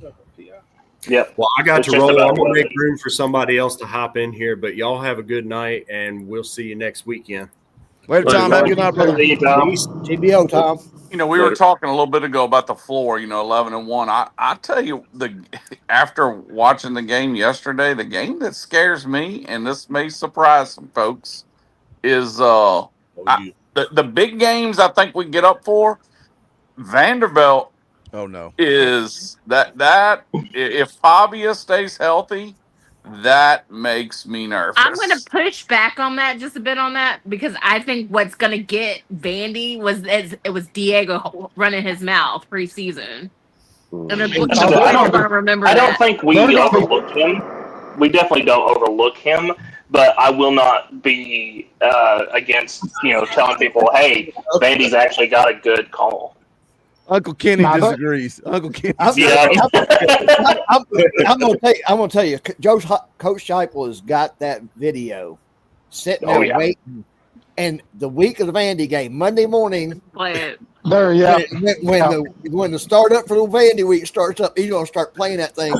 Yeah. Well, I got to roll. I'm gonna make room for somebody else to hop in here. But y'all have a good night, and we'll see you next weekend. Later, Tom. Have a good night, brother. GBO, Tom. We were talking a little bit ago about the floor, 11-1. I tell you, after watching the game yesterday, the game that scares me, and this may surprise some folks, is the big games I think we get up for. Vanderbilt. Oh no. Is that if Pavia stays healthy, that makes me nervous. I'm going to push back on that just a bit because I think what's going to get Vandy was Diego running his mouth preseason. I don't think we overlook him. We definitely don't overlook him, but I will not be against telling people, hey, Vandy's actually got a good call. Uncle Kenny disagrees. Uncle Kenny. I'm gonna tell you, Coach Scheipel has got that video sitting there waiting. And the week of the Vandy game, Monday morning, play it. There, yeah. When the start up for the Vandy week starts up, he's gonna start playing that thing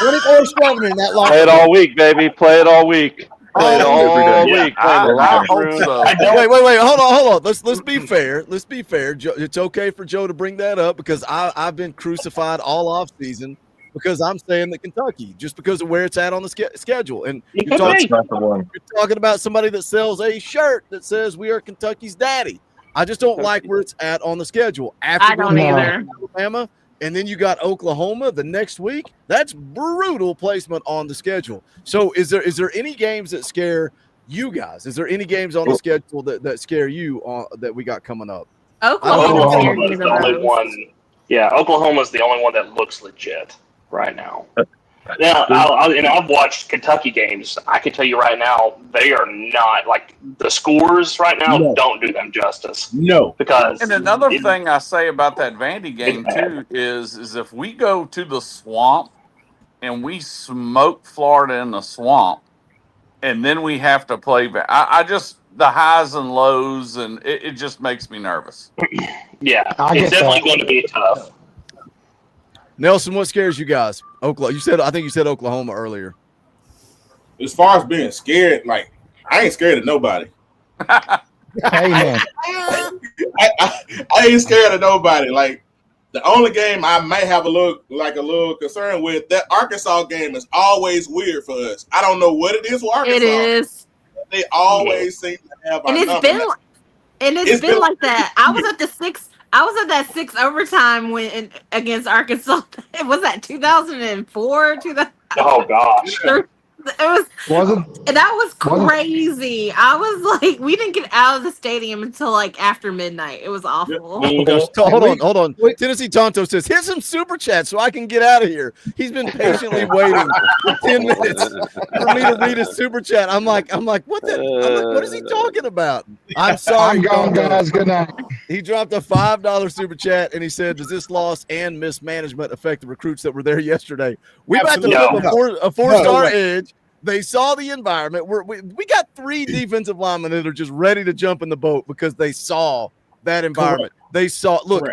24/7 in that long. Play it all week, baby. Play it all week. Play it all week. I hope so. Wait. Hold on. Let's be fair. Let's be fair. It's okay for Joe to bring that up because I've been crucified all off season because I'm saying that Kentucky just because of where it's at on the schedule. And you're talking about somebody that sells a shirt that says we are Kentucky's daddy. I just don't like where it's at on the schedule. After I don't either. Alabama, and then you got Oklahoma the next week. That's brutal placement on the schedule. So is there any games that scare you guys? Is there any games on the schedule that scare you that we got coming up? Oklahoma is the only one. Yeah, Oklahoma's the only one that looks legit right now. Now, I've watched Kentucky games. I can tell you right now, they are not like the scores right now. No. Don't do them justice. No, because and another thing I say about that Vandy game too is if we go to the swamp and we smoke Florida in the swamp, and then we have to play. I just the highs and lows, and it just makes me nervous. Yeah, it's definitely going to be tough. Nelson, what scares you guys? Oklahoma. I think you said Oklahoma earlier. As far as being scared, like I ain't scared of nobody. Amen. I ain't scared of nobody. Like the only game I may have a little concern with, that Arkansas game is always weird for us. I don't know what it is with Arkansas. It is. They always seem to have our number. It's been like that. I was at that 6 overtime against Arkansas. Was that 2004? Oh gosh. That was crazy. I was like, we didn't get out of the stadium until like after midnight. It was awful. Hold on. Tennessee Tonto says, hit some super chat so I can get out of here. He's been patiently waiting for 10 minutes for me to read his super chat. I'm like, what what is he talking about? I'm sorry. I'm gone, guys. Good night. He dropped a $5 super chat and he said, does this loss and mismanagement affect the recruits that were there yesterday? We about to flip a four-star edge. They saw the environment. We got 3 defensive linemen that are just ready to jump in the boat because they saw that environment. Correct. They saw. Look,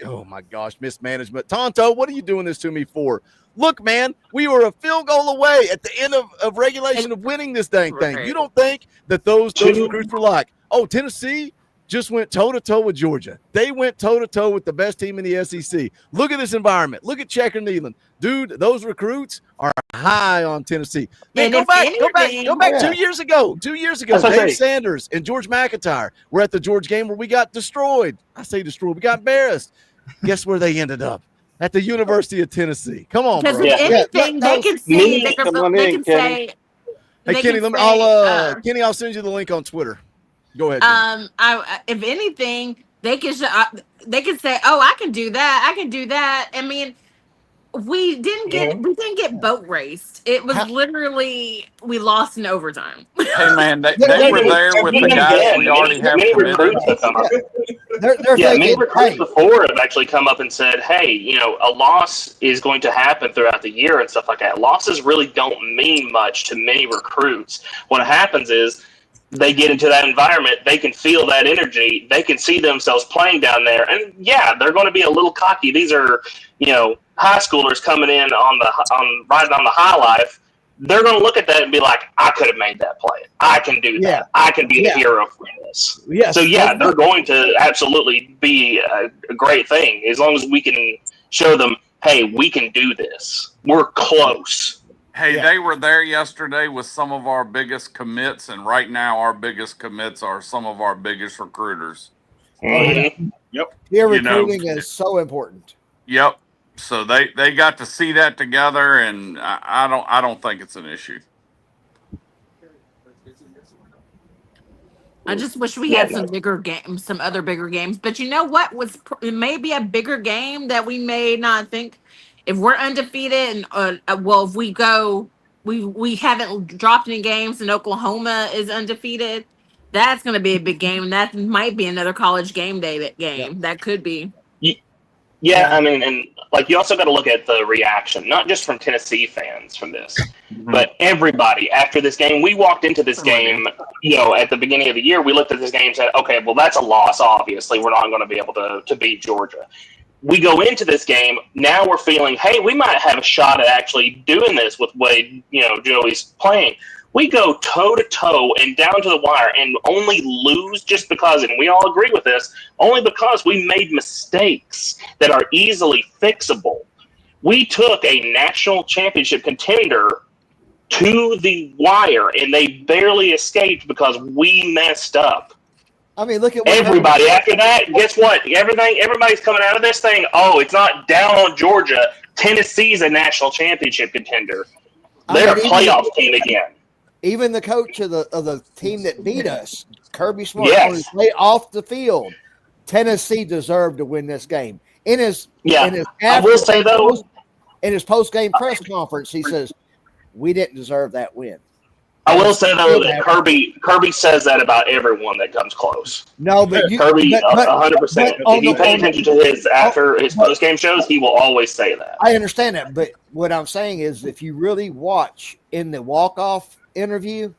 oh my gosh, mismanagement. Tonto, what are you doing this to me for? Look, man, we were a field goal away at the end of regulation of winning this dang thing. You don't think that those recruits were like, oh, Tennessee just went toe-to-toe with Georgia. They went toe-to-toe with the best team in the SEC. Look at this environment. Look at Checker Nealon. Dude, those recruits are high on Tennessee. Man, go back 2 years ago. 2 years ago, Dave Sanders and George McIntyre were at the George game where we got destroyed. I say destroyed. We got embarrassed. Guess where they ended up? At the University of Tennessee. Come on, bro. Because if anything, they can see. They can say. Hey, Kenny, Kenny, I'll send you the link on Twitter. Go ahead. If anything, they can say, "Oh, I can do that. I can do that." I mean, we didn't get boat raced. It was literally we lost in overtime. Hey man, they were there with the guys we already have committed. Many recruits before have actually come up and said, "Hey, a loss is going to happen throughout the year and stuff like that." Losses really don't mean much to many recruits. What happens is, they get into that environment, they can feel that energy, they can see themselves playing down there, and they're going to be a little cocky. These are, high schoolers coming in riding on the high life. They're going to look at that and be like, I could have made that play. I can do that. I can be the hero for this. Yes. So they're going to absolutely be a great thing as long as we can show them, hey, we can do this. We're close. Hey, they were there yesterday with some of our biggest commits, and right now our biggest commits are some of our biggest recruiters. Mm-hmm. Yep. Peer recruiting is so important. Yep. So they got to see that together, and I don't think it's an issue. I just wish we had some bigger games, some other bigger games. But you know what it may be a bigger game that we may not think. If we're undefeated, and if we go, we haven't dropped any games, and Oklahoma is undefeated, that's going to be a big game, and that might be another college game day game. That could be. Yeah, I mean, and like you also got to look at the reaction, not just from Tennessee fans from this, but everybody after this game. We walked into this game, at the beginning of the year, we looked at this game and said, okay, well, that's a loss. Obviously, we're not going to be able to beat Georgia. We go into this game, now we're feeling, hey, we might have a shot at actually doing this with Wade, Joey's playing. We go toe-to-toe and down to the wire and only lose just because, and we all agree with this, only because we made mistakes that are easily fixable. We took a national championship contender to the wire, and they barely escaped because we messed up. I mean, look at what everybody. After that, guess what? Everybody's coming out of this thing. Oh, it's not down on Georgia. Tennessee's a national championship contender. They're a playoff team again. Even the coach of the team that beat us, Kirby Smart, Yes. on his way off the field, Tennessee deserved to win this game. In his I will say though, in his post game press conference, he says, "We didn't deserve that win." I will say though that Kirby says that about everyone that comes close. No, but Kirby 100%. If you pay attention to his post game shows, he will always say that. I understand that, but what I'm saying is, if you really watch in the walk off interview,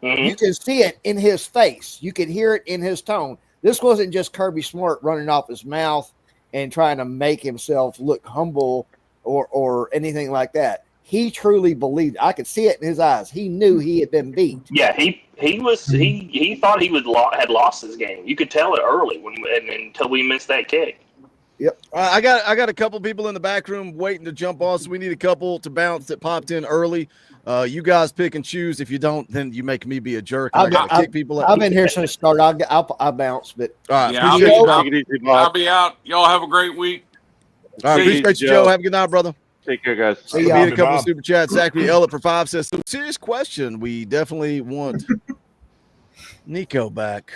you can see it in his face. You can hear it in his tone. This wasn't just Kirby Smart running off his mouth and trying to make himself look humble or anything like that. He truly believed. I could see it in his eyes. He knew he had been beat. Yeah, he thought he had lost his game. You could tell it early until we missed that kick. Yep. I got a couple people in the back room waiting to jump on, so we need a couple to bounce that popped in early. You guys pick and choose. If you don't, then you make me be a jerk. I got to kick people out. I've been here since the start. I'll bounce, but all right. Yeah, I'll be out. Y'all have a great week. All right, appreciate you, Joe. Have a good night, brother. Take care, guys. See you. A couple of super chats. Zachary Ellett for 5 says, so serious question. We definitely want Nico back.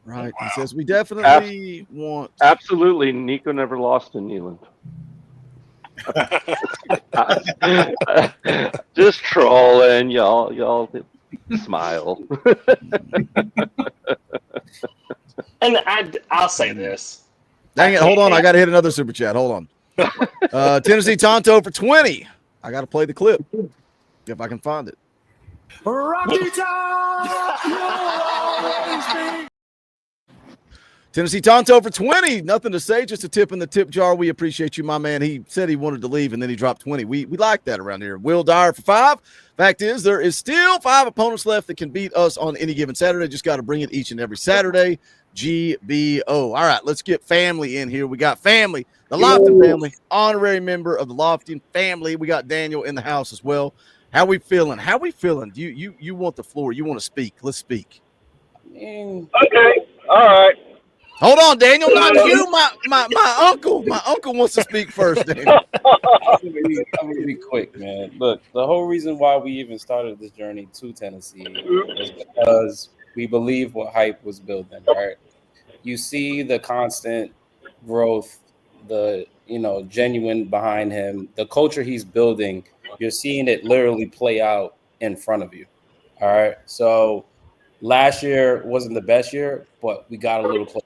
Right. He says we definitely want. Absolutely. Nico never lost in Neyland. Just trolling, y'all smile. And I'll say this. Dang it. Hold on. I got to hit another super chat. Hold on. Tennessee Tonto for 20. I got to play the clip if I can find it. Rocky Top! Tennessee Tonto for 20. Nothing to say, just a tip in the tip jar. We appreciate you, my man. He said he wanted to leave, and then he dropped 20. We like that around here. Will Dyer for 5. Fact is, there is still 5 opponents left that can beat us on any given Saturday. Just got to bring it each and every Saturday. GBO. All right, let's get family in here. We got family, the Lofton family, honorary member of the Lofton family. We got Daniel in the house as well. How we feeling? You want the floor. You want to speak. Let's speak. Okay. All right. Hold on, Daniel. Not you, my uncle. My uncle wants to speak first, Daniel. I'm gonna be quick, man. Look, the whole reason why we even started this journey to Tennessee is because we believe what hype was building, right? You see the constant growth, the genuine behind him, the culture he's building. You're seeing it literally play out in front of you. All right. So last year wasn't the best year, but we got a little closer.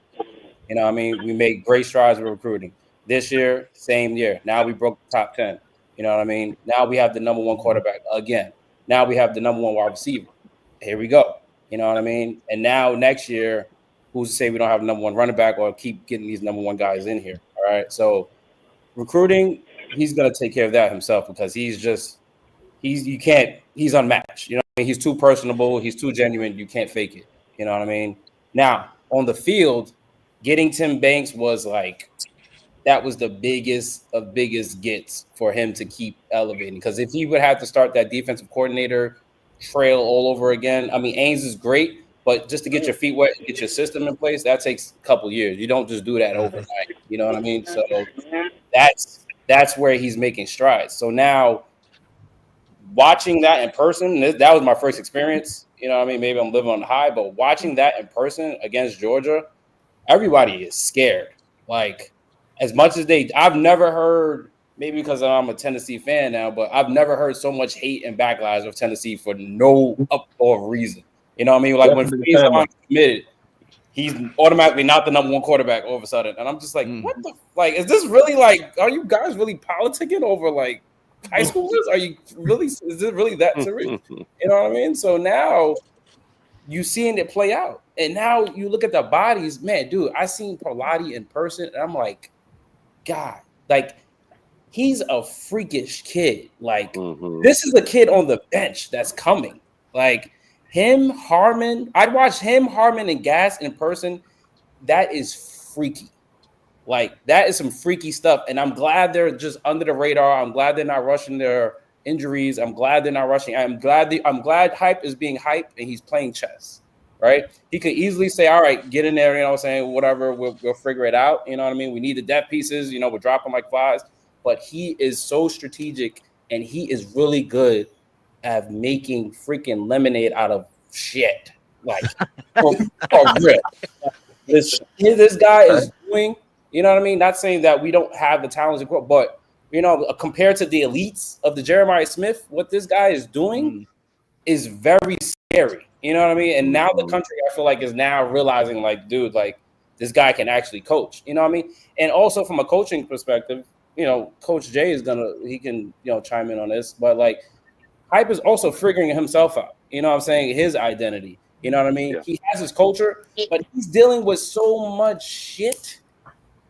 You know what I mean? We made great strides with recruiting. This year, same year. Now we broke the top 10. You know what I mean? Now we have the number 1 quarterback again. Now we have the number 1 wide receiver. Here we go. You know what I mean? And now next year, who's to say we don't have the number 1 running back or keep getting these number 1 guys in here? All right. So recruiting, he's going to take care of that himself because he's unmatched. You know what I mean? He's too personable. He's too genuine. You can't fake it. You know what I mean? Now, on the field, getting Tim Banks was that was the biggest of biggest gets for him to keep elevating. Because if he would have to start that defensive coordinator trail all over again, I mean, Ames is great, but just to get your feet wet and get your system in place, that takes a couple years. You don't just do that overnight. You know what I mean? So that's where he's making strides. So now watching that in person, that was my first experience. You know what I mean? Maybe I'm living on the high, but watching that in person against Georgia, everybody is scared. As much as I've never heard, maybe because I'm a Tennessee fan now, but I've never heard so much hate and backlash of Tennessee for no up or reason. You know what I mean? When he's committed, he's automatically not the number 1 quarterback all of a sudden. And I'm just what the is this really are you guys really politicking over high schoolers? Are you really, is it really that serious? You know what I mean? So now you seeing it play out. And now you look at the bodies, man, dude, I seen Pilati in person and I'm like, God, he's a freakish kid. This is a kid on the bench that's coming. Him, Harmon, I'd watch him, Harmon, and Gas in person. That is freaky. That is some freaky stuff. And I'm glad they're just under the radar. I'm glad they're not rushing their injuries. I'm glad they're not rushing. I'm glad hype is being hype and he's playing chess. right? He could easily say, all right, get in there, you know what I'm saying, whatever, we'll figure it out, you know what I mean? We need the depth pieces, you know, we're dropping like flies. But he is so strategic, and he is really good at making freaking lemonade out of shit. Like, for real. This guy is doing, you know what I mean? Not saying that we don't have the talents, but, you know, compared to the elites of the Jeremiah Smith, what this guy is doing is very scary. You know what I mean? And now the country, I feel like, is now realizing, like, dude, like, this guy can actually coach. You know what I mean? And also from a coaching perspective, you know, Coach Jay he can, you know, chime in on this, but like Hype is also figuring himself out. You know what I'm saying? His identity. You know what I mean? Yeah. He has his culture, but he's dealing with so much shit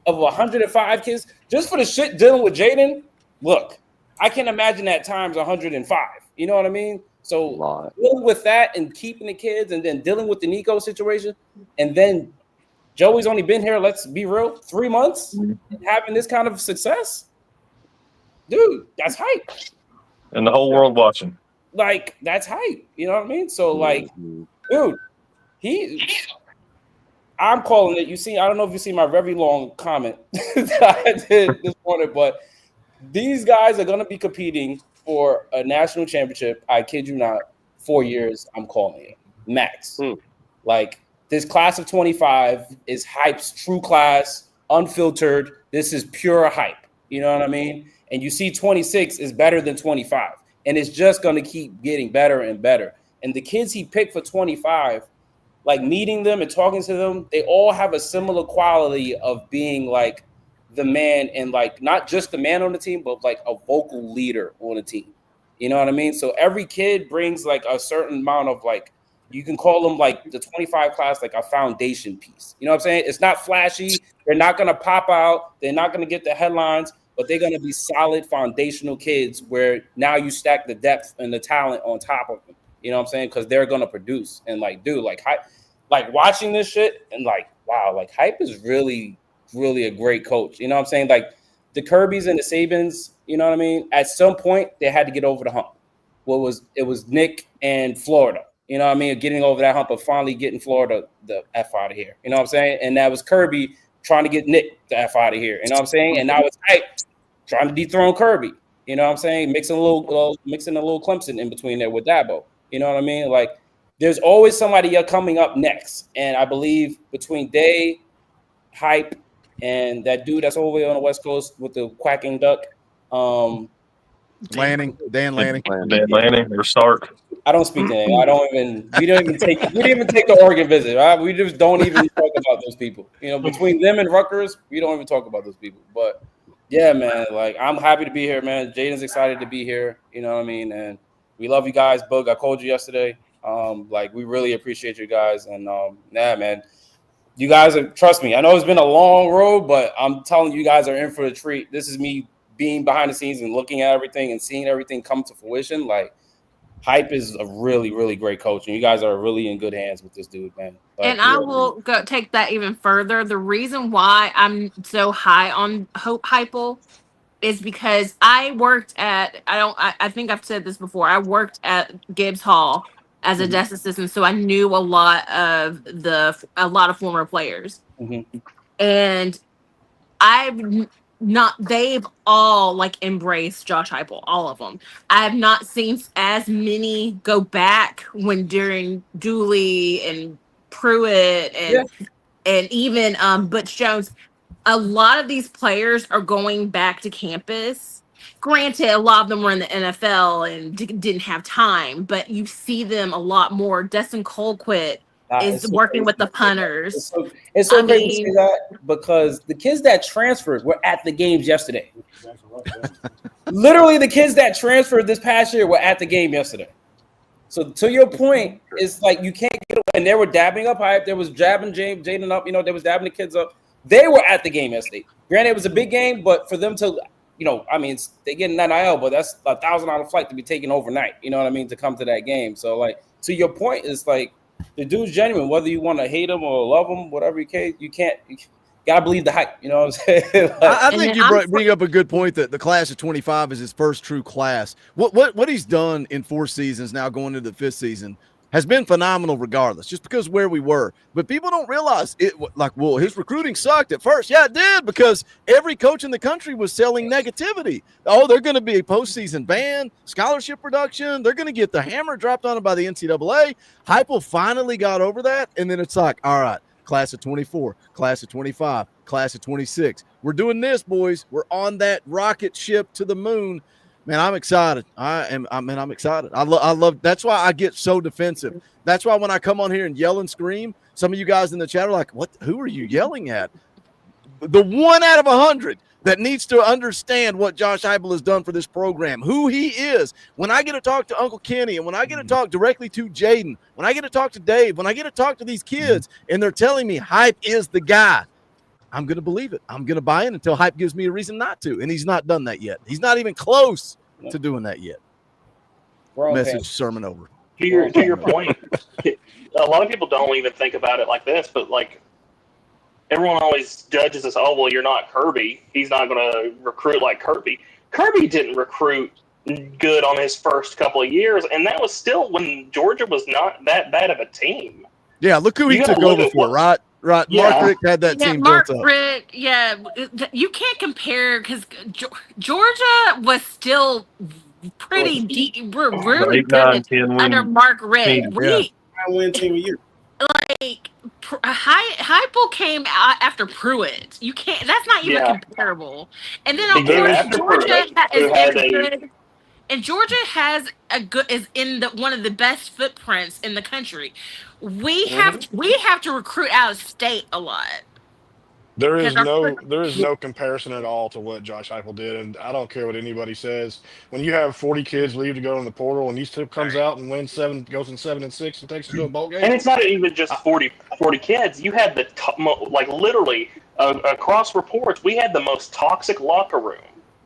of 105 kids just for the shit dealing with Jaden. Look, I can imagine that times 105. You know what I mean? So dealing with that and keeping the kids, and then dealing with the Nico situation, and then Joey's only been here, let's be real, 3 months, and having this kind of success, dude, that's hype. And the whole world watching. Like, that's hype. You know what I mean? So, like, dude, I'm calling it. You see, I don't know if you see my very long comment that I did this morning, but these guys are going to be competing for a national championship. I kid you not, 4 years, I'm calling it. Max. Like, this class of 25 is Hype's true class, unfiltered. This is pure hype. You know what I mean? And you see 26 is better than 25. And it's just going to keep getting better and better. And the kids he picked for 25, like meeting them and talking to them, they all have a similar quality of being like the man, and like not just the man on the team, but like a vocal leader on the team. You know what I mean? So every kid brings like a certain amount of, like, you can call them like the 25 class, like a foundation piece. You know what I'm saying? It's not flashy. They're not going to pop out. They're not going to get the headlines, but they're going to be solid foundational kids where now you stack the depth and the talent on top of them. You know what I'm saying? Because they're going to produce. And like, dude, like watching this shit and like, wow, like Hype is really, really a great coach. You know what I'm saying? Like the Kirbys and the Sabins, you know what I mean? At some point, they had to get over the hump. It was Nick and Florida. You know what I mean? Getting over that hump of finally getting Florida the F out of here. You know what I'm saying? And that was Kirby trying to get Nick the F out of here. You know what I'm saying? And now it's Hype trying to dethrone Kirby. You know what I'm saying? Mixing a little Clemson in between there with Dabo. You know what I mean? Like, there's always somebody coming up next. And I believe between Day, Hype, and that dude that's over on the West Coast with the quacking duck, Dan Lanning or Stark. I don't speak to him. We didn't even take the Oregon visit. Right? We just don't even talk about those people. You know, between them and Rutgers, we don't even talk about those people. But yeah, man, like I'm happy to be here, man. Jaden's excited to be here. You know what I mean? And we love you guys. Bug, I called you yesterday. Like we really appreciate you guys. And man, you guys trust me. I know it's been a long road, but I'm telling you guys are in for a treat. This is me being behind the scenes and looking at everything and seeing everything come to fruition. Like, Hype is a really, really great coach, and you guys are really in good hands with this dude, man. Like, and I will go take that even further. The reason why I'm so high on Hope Heupel is because I worked at I think I've said this before. I worked at Gibbs Hall as a desk assistant, so I knew a lot of former players, and they've all like embraced Josh Heupel, all of them. I have not seen as many go back during Dooley and Pruitt and even Butch Jones. A lot of these players are going back to campus. Granted, a lot of them were in the NFL and didn't have time, but you see them a lot more. Dustin Colquitt is working with the punters. It's so crazy to say that because the kids that transferred were at the games yesterday. Literally, the kids that transferred this past year were at the game yesterday. So to your point, it's like you can't get away. And they were dabbing up Hype. There was jabbing Jaden up. You know, they was dabbing the kids up. They were at the game yesterday. Granted, it was a big game, but for them to, you know, I mean, they get an NIL, but that's a $1,000 flight to be taken overnight. You know what I mean? To come to that game. So, like, to your point, it's like the dude's genuine. Whether you want to hate him or love him, whatever you gotta believe the hype. You know what I'm saying? I think you bring up a good point that the class of 25 is his first true class. What he's done in 4 seasons now, going into the 5th season, has been phenomenal regardless, just because where we were. But people don't realize it. Like, well, his recruiting sucked at first. Yeah, it did, because every coach in the country was selling negativity. Oh, they're going to be a postseason ban, scholarship reduction. They're going to get the hammer dropped on them by the NCAA. Heupel finally got over that, and then it's like, all right, class of 24, class of 25, class of 26. We're doing this, boys. We're on that rocket ship to the moon. Man, I'm excited. I'm excited. I love. That's why I get so defensive. That's why when I come on here and yell and scream, some of you guys in the chat are like, "What? Who are you yelling at?" The 1 out of 100 that needs to understand what Josh Heupel has done for this program, who he is. When I get to talk to Uncle Kenny, and when I get to talk directly to Jaden, when I get to talk to Dave, when I get to talk to these kids, and they're telling me Hype is the guy, I'm going to believe it. I'm going to buy in until Hype gives me a reason not to. And he's not done that yet. He's not even close to doing that yet. Message sermon over. To your point, a lot of people don't even think about it like this, but like everyone always judges us. Oh, well, you're not Kirby. He's not going to recruit like Kirby. Kirby didn't recruit good on his first couple of years, and that was still when Georgia was not that bad of a team. Yeah, look who he took over for, right? Right. Yeah. Mark Richt had that team built up. Richt, you can't compare because Georgia was still pretty deep. We're really 8, 9, good 10 under win Mark Richt. team. We win team a year. like Heupel came out after Pruitt. You can't. That's not even comparable. And then of course Georgia is good. And Georgia has is in one of the best footprints in the country. We have to recruit out of state a lot. There is no comparison at all to what Josh Heupel did, and I don't care what anybody says. When you have 40 kids leave to go in the portal, and he still comes out and wins 7, goes in 7 and 6, and takes us to a bowl game. And it's not even just 40 kids. You had the literally across reports, we had the most toxic locker room,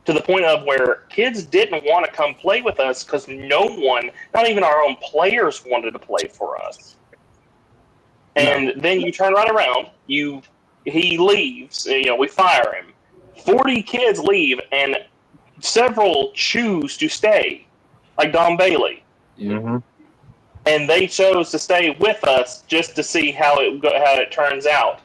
to the point of where kids didn't want to come play with us because no one, not even our own players, wanted to play for us. And then you turn right around, he leaves, we fire him. 40 kids leave, and several choose to stay, like Don Bailey. Mm-hmm. And they chose to stay with us just to see how it turns out.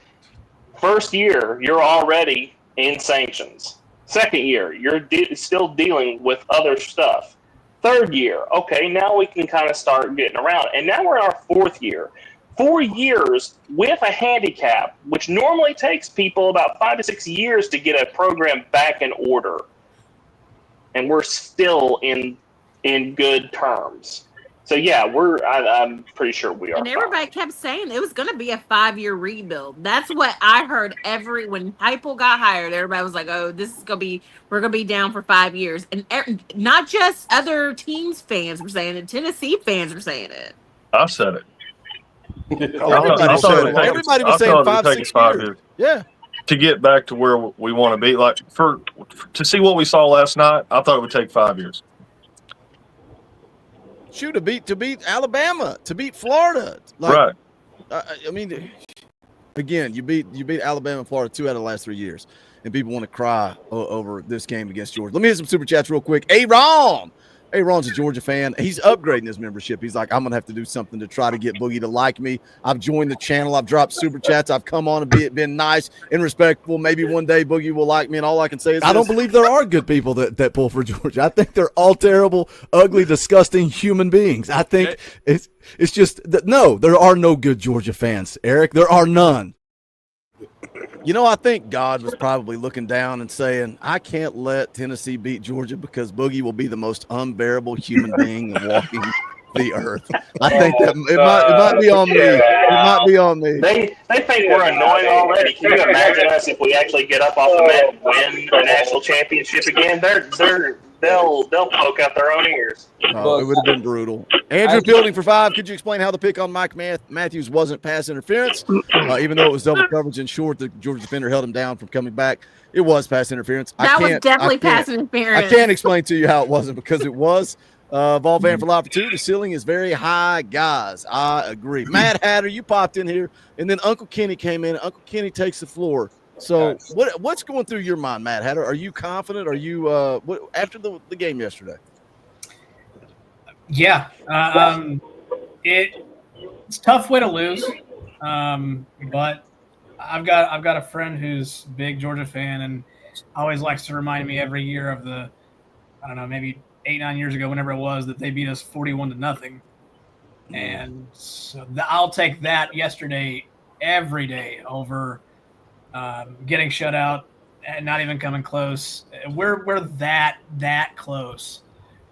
First year, you're already in sanctions. Second year, you're still dealing with other stuff. Third year, okay, now we can kind of start getting around. And now we're in our 4th year. 4 years with a handicap, which normally takes people about 5 to 6 years to get a program back in order. And we're still in good terms. So yeah, I'm pretty sure we are. And everybody kept saying it was going to be a 5-year rebuild. That's what I heard. When Heupel got hired, everybody was like, "Oh, we're going to be down for 5 years." And not just other teams fans were saying it. Tennessee fans were saying it. I said it. Everybody was saying 5, 6 years. Yeah. To get back to where we want to be, like to see what we saw last night, I thought it would take 5 years. Shoot, to beat Alabama, to beat Florida, right? I mean, again, you beat Alabama and Florida 2 out of the last 3 years, and people want to cry over this game against Georgia. Let me hit some super chats real quick. Aaron's a Georgia fan. He's upgrading his membership. He's like, I'm going to have to do something to try to get Boogie to like me. I've joined the channel. I've dropped super chats. I've come on and been nice and respectful. Maybe one day Boogie will like me, and all I can say is I don't believe there are good people that pull for Georgia. I think they're all terrible, ugly, disgusting human beings. I think it's just that, no, there are no good Georgia fans, Eric. There are none. I think God was probably looking down and saying, I can't let Tennessee beat Georgia because Boogie will be the most unbearable human being walking the earth. I think that it might be on me. It might be on me. They think we're annoying already. Can you imagine us if we actually get up off the mat and win a national championship again? They'll poke out their own ears. Oh, it would have been brutal. Andrew Fielding for 5. Could you explain how the pick on Mike Matthews wasn't pass interference? Even though it was double coverage and short, the Georgia defender held him down from coming back. It was pass interference. That was definitely pass interference. I can't explain to you how it wasn't because it was. Vol fan for life for 2. The ceiling is very high, guys. I agree. Mad Hatter, you popped in here, and then Uncle Kenny came in. Uncle Kenny takes the floor. So what's going through your mind, Matt Hatter? Are you confident? Are you after the game yesterday? Yeah. it's a tough way to lose, but I've got a friend who's a big Georgia fan and always likes to remind me every year of the, I don't know, maybe 8-9 years ago, whenever it was, that they beat us 41-0. And so I'll take that yesterday every day over getting shut out and not even coming close. We're that close.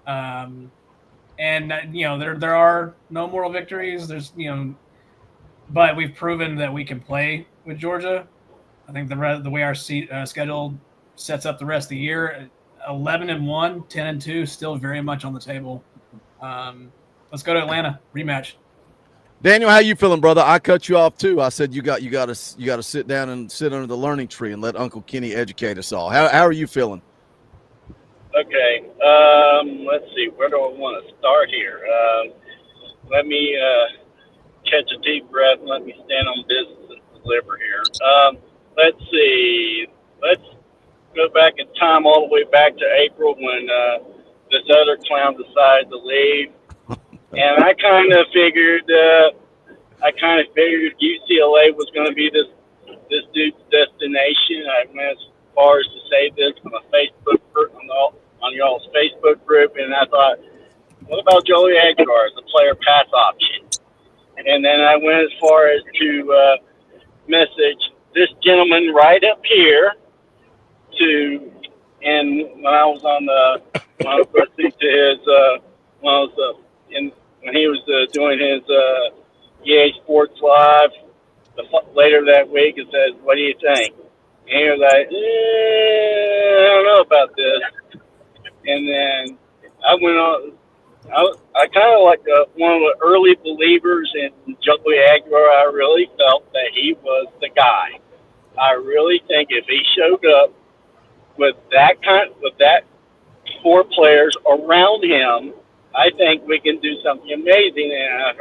And there are no moral victories. There's but we've proven that we can play with Georgia. I think the way our schedule sets up the rest of the year, 11-1, 10-2, still very much on the table. Let's go to Atlanta rematch. Daniel, how you feeling, brother? I cut you off too. I said you got to sit down and sit under the learning tree and let Uncle Kenny educate us all. How are you feeling? Okay, let's see. Where do I want to start here? Let me catch a deep breath and let me stand on business and deliver here. Let's see. Let's go back in time all the way back to April when this other clown decided to leave. And I kind of figured UCLA was going to be this dude's destination. I went as far as to say this on a Facebook group, on y'all's Facebook group, and I thought, what about Joey Aguilar as a player pass option? And then I went as far as to message this gentleman right up here and when I was listening to his when he was doing his EA Sports Live later that week, it says, "What do you think?" And he was like, "I don't know about this." And then I went on. I kind of like one of the early believers in Joey Aguilar. I really felt that he was the guy. I really think if he showed up with that 4 players around him, I think we can do something amazing. And I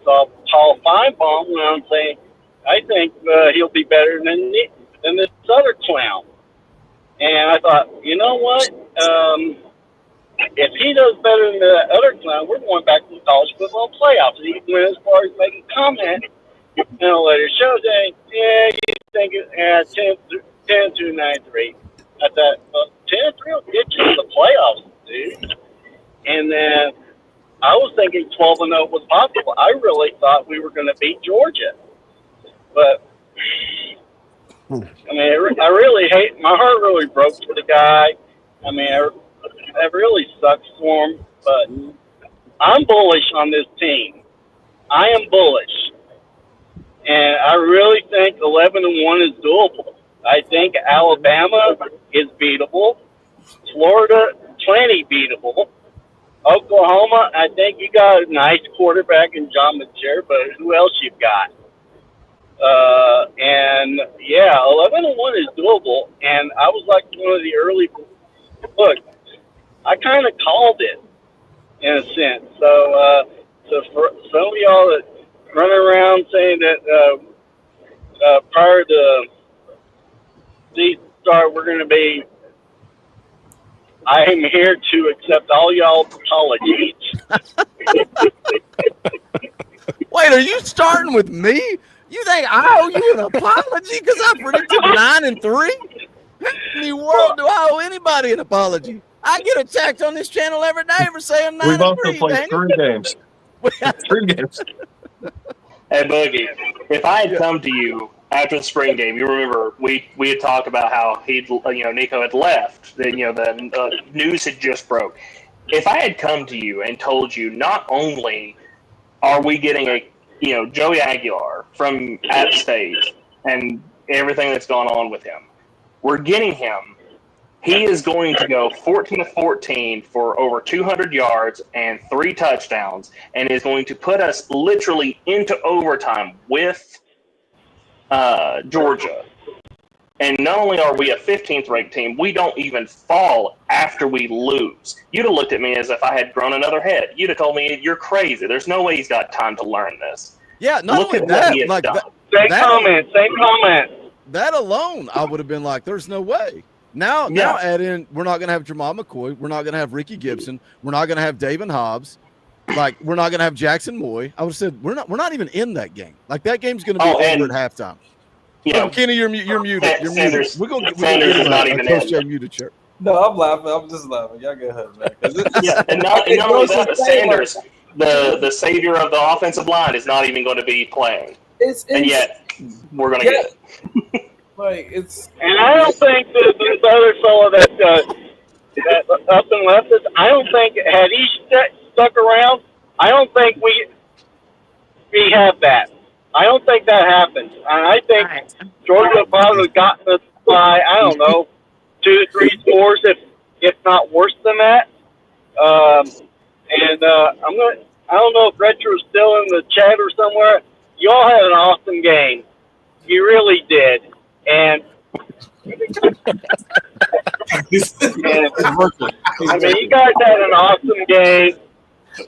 saw Paul Feinbaum when I'm saying, I think he'll be better than this other clown. And I thought, you know what? If he does better than the other clown, we're going back to the college football playoffs. And he went as far as making comment later show saying, yeah, you think 10-93. I thought, 10-3 will get you to the playoffs, dude. And then I was thinking 12-0 was possible. I really thought we were going to beat Georgia. But, I mean, I really hate – my heart really broke for the guy. I mean, it really sucks for him. But I'm bullish on this team. I am bullish. And I really think 11-1 is doable. I think Alabama is beatable. Florida, plenty beatable. Oklahoma, I think you got a nice quarterback in John Matcher, but who else you got? And yeah, 11-1 is doable. And I was like one of the early. Look, I kind of called it in a sense. So for some of y'all that run around saying that prior to the start, we're going to be. I am here to accept all y'all's apologies. Wait, are you starting with me? You think I owe you an apology because I predicted 9-3? In the world do I owe anybody an apology? I get attacked on this channel every day for saying 9-3. We've also played 3 games. 3 games. Hey, Boogie, if I had come to you after the spring game, you remember we had talked about how Nico had left. The news had just broke. If I had come to you and told you not only are we getting Joey Aguilar from App State and everything that's gone on with him, we're getting him. He is going to go 14-14 for over 200 yards and 3 touchdowns, and is going to put us literally into overtime with Georgia. And not only are we a 15th ranked team, we don't even fall after we lose. You'd have looked at me as if I had grown another head. You'd have told me, you're crazy. There's no way he's got time to learn this. Yeah, not Look only at that, what he has like done. Same comment. That alone, I would have been like, there's no way. Now add in, we're not going to have Jamal McCoy. We're not going to have Ricky Gibson. We're not going to have David Hobbs. Like, we're not going to have Jackson Moy. I would have said we're not even in that game. Like, that game's going to be over at halftime. Yeah, Kenny, you're muted. You're Sanders, muted. We're gonna Sanders get is not a even Coach in. J muted shirt. No, I'm laughing. I'm just laughing. Y'all go ahead, man. Yeah, and not only that, but Sanders, the savior of the offensive line, is not even going to be playing. And yet, we're going to get it. Like, it's. And I don't think that this other fellow that up and left us, I don't think, had he stuck around, I don't think we have that. I don't think that happened. I think Georgia would probably have gotten us by, I don't know, 2, 3 scores, if not worse than that. I don't know if Retro's still in the chat or somewhere. Y'all had an awesome game. You really did. And I mean, you guys had an awesome game.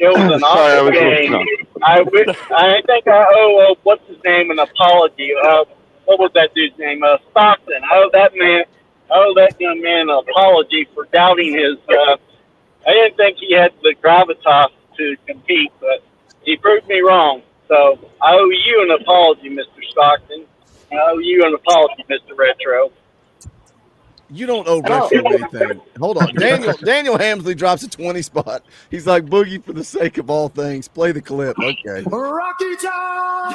It was an awesome game. I think I owe what's his name an apology. What was that dude's name? Stockton. I owe that young man an apology for doubting his. I didn't think he had the gravitas to compete, but he proved me wrong. So I owe you an apology, Mr. Stockton. I owe you an apology, Mr. Retro. You don't owe Retro anything. Hold on. Daniel Hamsley drops a 20 spot. He's like, Boogie, for the sake of all things, play the clip. Okay. Rocky Top!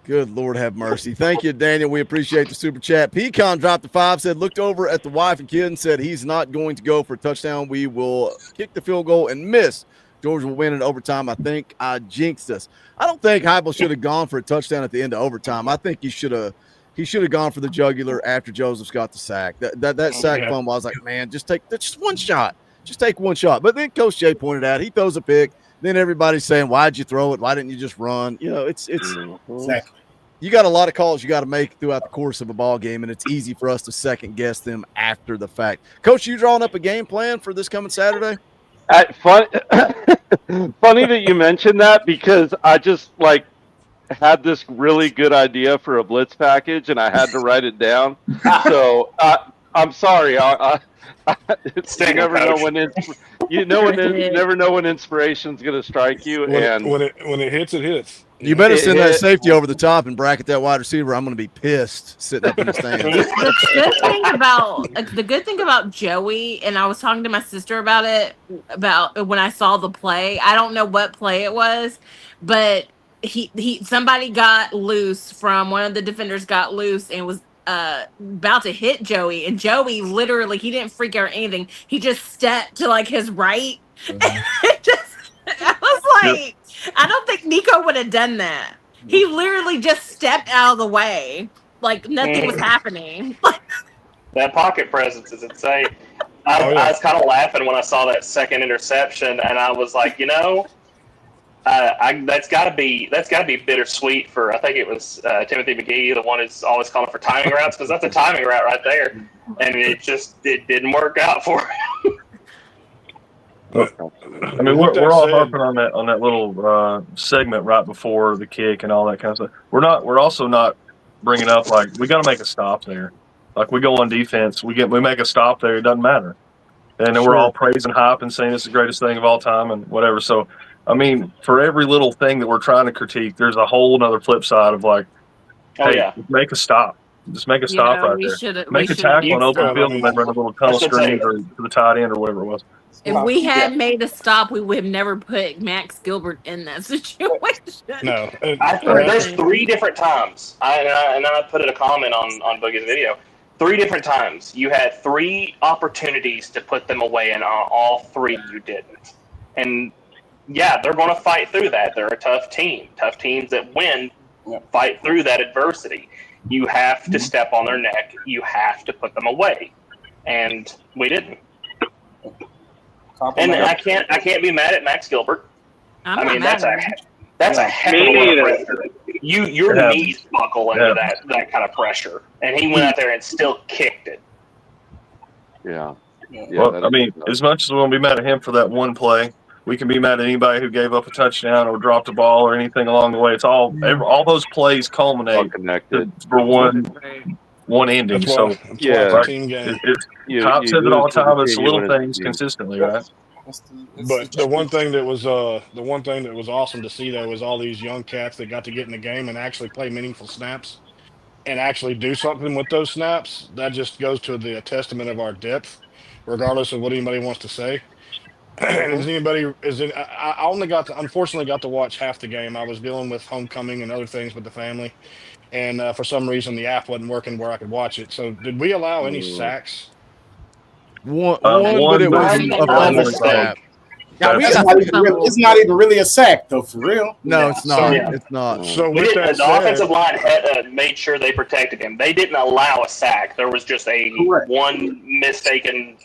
Good Lord have mercy. Thank you, Daniel. We appreciate the super chat. Pecan dropped the 5, said, looked over at the wife and kid and said he's not going to go for a touchdown. We will kick the field goal and miss. Georgia will win in overtime. I think I jinxed us. I don't think Heupel should have gone for a touchdown at the end of overtime. I think he should have gone for the jugular after Joseph's got the sack. That sack fumble, I was like, man, just one shot. Just take one shot. But then Coach Jay pointed out he throws a pick. Then everybody's saying, why'd you throw it? Why didn't you just run? You know, it's exactly. You got a lot of calls you got to make throughout the course of a ball game, and it's easy for us to second guess them after the fact. Coach, you drawing up a game plan for this coming Saturday? Funny that you mentioned that, because I just had this really good idea for a blitz package and I had to write it down. So I'm sorry. You never know when inspiration's going to strike you. When it hits, it hits. You better send that safety over the top and bracket that wide receiver. I'm going to be pissed sitting up in the stands. The good thing about Joey, and I was talking to my sister about it, about when I saw the play. I don't know what play it was, but somebody got loose from one of the defenders got loose and was about to hit Joey, and Joey literally, he didn't freak out or anything. He just stepped to his right. I was like, I don't think Nico would have done that. He literally just stepped out of the way, like nothing was happening. That pocket presence is insane. I was kind of laughing when I saw that second interception, and I was like, that's got to be bittersweet for. I think it was Timothy McGee, the one who's always calling for timing routes, because that's a timing route right there, and it didn't work out for him. I mean, we're all harping on that little segment right before the kick and all that kind of stuff. We're also not bringing up we got to make a stop there. Like, we go on defense, we make a stop there. It doesn't matter, and then we're all praising hype and saying it's the greatest thing of all time and whatever. So, I mean, for every little thing that we're trying to critique, there's a whole other flip side of make a stop. Just make a stop right there. Make a tackle on open field and then run a little tunnel screen to the tight end or whatever it was. If we had made a stop, we would have never put Max Gilbert in that situation. No. There's 3 different times, and I put in a comment on Boogie's video. 3 different times. You had 3 opportunities to put them away, and all 3 you didn't. And, yeah, they're going to fight through that. They're a tough team. Tough teams that win fight through that adversity. You have to step on their neck. You have to put them away. And we didn't. And I can't be mad at Max Gilbert. I mean, that's a heck of a lot of pressure. Your knees buckle under that kind of pressure, and he went out there and still kicked it. Yeah. Well, I mean, as much as we want to be mad at him for that one play, we can be mad at anybody who gave up a touchdown or dropped a ball or anything along the way. It's all those plays culminate for one ending. So team game. Top says it all the time. It's little things consistently, right? But the one thing that was awesome to see though was all these young cats that got to get in the game and actually play meaningful snaps and actually do something with those snaps. That just goes to the testament of our depth, regardless of what anybody wants to say. And I only unfortunately got to watch half the game. I was dealing with homecoming and other things with the family, and for some reason the app wasn't working where I could watch it. So did we allow any sacks? One, One, but it but was he a earned fumble the snap. mistake. Yeah, we That's got not even really, it's not even really a sack though, for real. no, it's So- not. Yeah. It's not. So We with didn't, that the said, offensive line had, made sure they protected him. They didn't allow a sack. There was just a Correct. one mistaken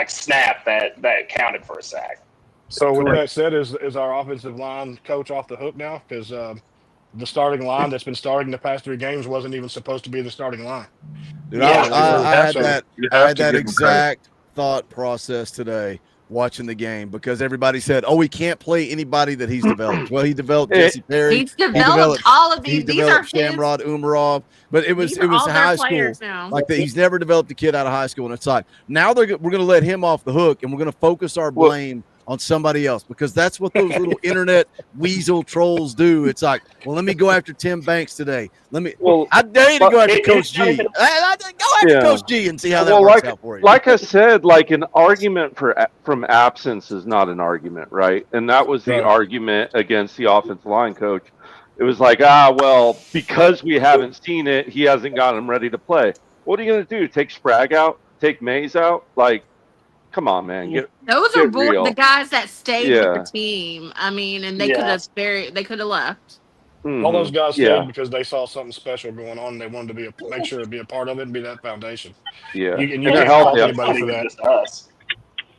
snap that counted for a sack. So with Correct. that said, is our offensive line coach off the hook now? Because the starting line that's been starting the past 3 games wasn't even supposed to be the starting line. Dude, Yeah. I had So- that. You I have had to that give him credit. exact thought process today watching the game because everybody said, "Oh, he can't play anybody that he's developed." Well, he developed Jesse Perry. He's developed all of He these. These are developed his. Shamrod Umarov, but it was These are all their high school. players now. Like that, he's never developed a kid out of high school, and it's like now we're going to let him off the hook, and we're going to focus our blame on somebody else because that's what those little internet weasel trolls do. It's like, well, let me go after Tim Banks today. I dare you to go after Coach G. Go after Coach G and see how that works out for you. Like I said, like an argument from absence is not an argument, right? And that was the argument against the offensive line coach. It was like, well, because we haven't seen it, he hasn't got him ready to play. What are you going to do? Take Sprague out? Take Mays out? Like, come on, man. Those get are real. the guys that stayed Yeah. with the team. I mean, and they could have left. All those guys stayed Yeah. because they saw something special going on. And they wanted to make sure to be a part of it and be that foundation. Yeah. You And can't help fault them. anybody for that. Just us.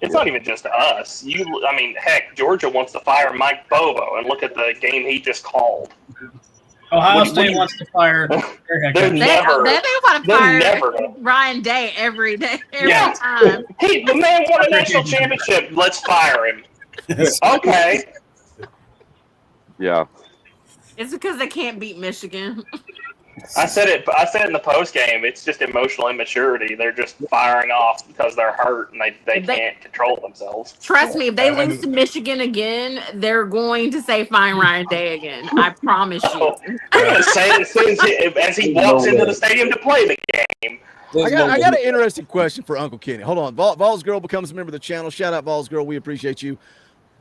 It's not even just us. I mean, heck, Georgia wants to fire Mike Bobo, and look at the game he just called. Ohio State wants to fire. They're never. They want to they're fire never. Ryan Day every day, every Yeah. time. Hey, the man won a national championship. Let's fire him. Okay. Yeah. It's because they can't beat Michigan. I said it in the post game. It's just emotional immaturity. They're just firing off because they're hurt and they can't control themselves. Trust me, if they lose to Michigan again, they're going to say fine Ryan Day again. I promise you. They're going to say it as he walks into the stadium to play the game. I got an interesting question for Uncle Kenny. Hold on. Vols Girl becomes a member of the channel. Shout out, Vols Girl. We appreciate you.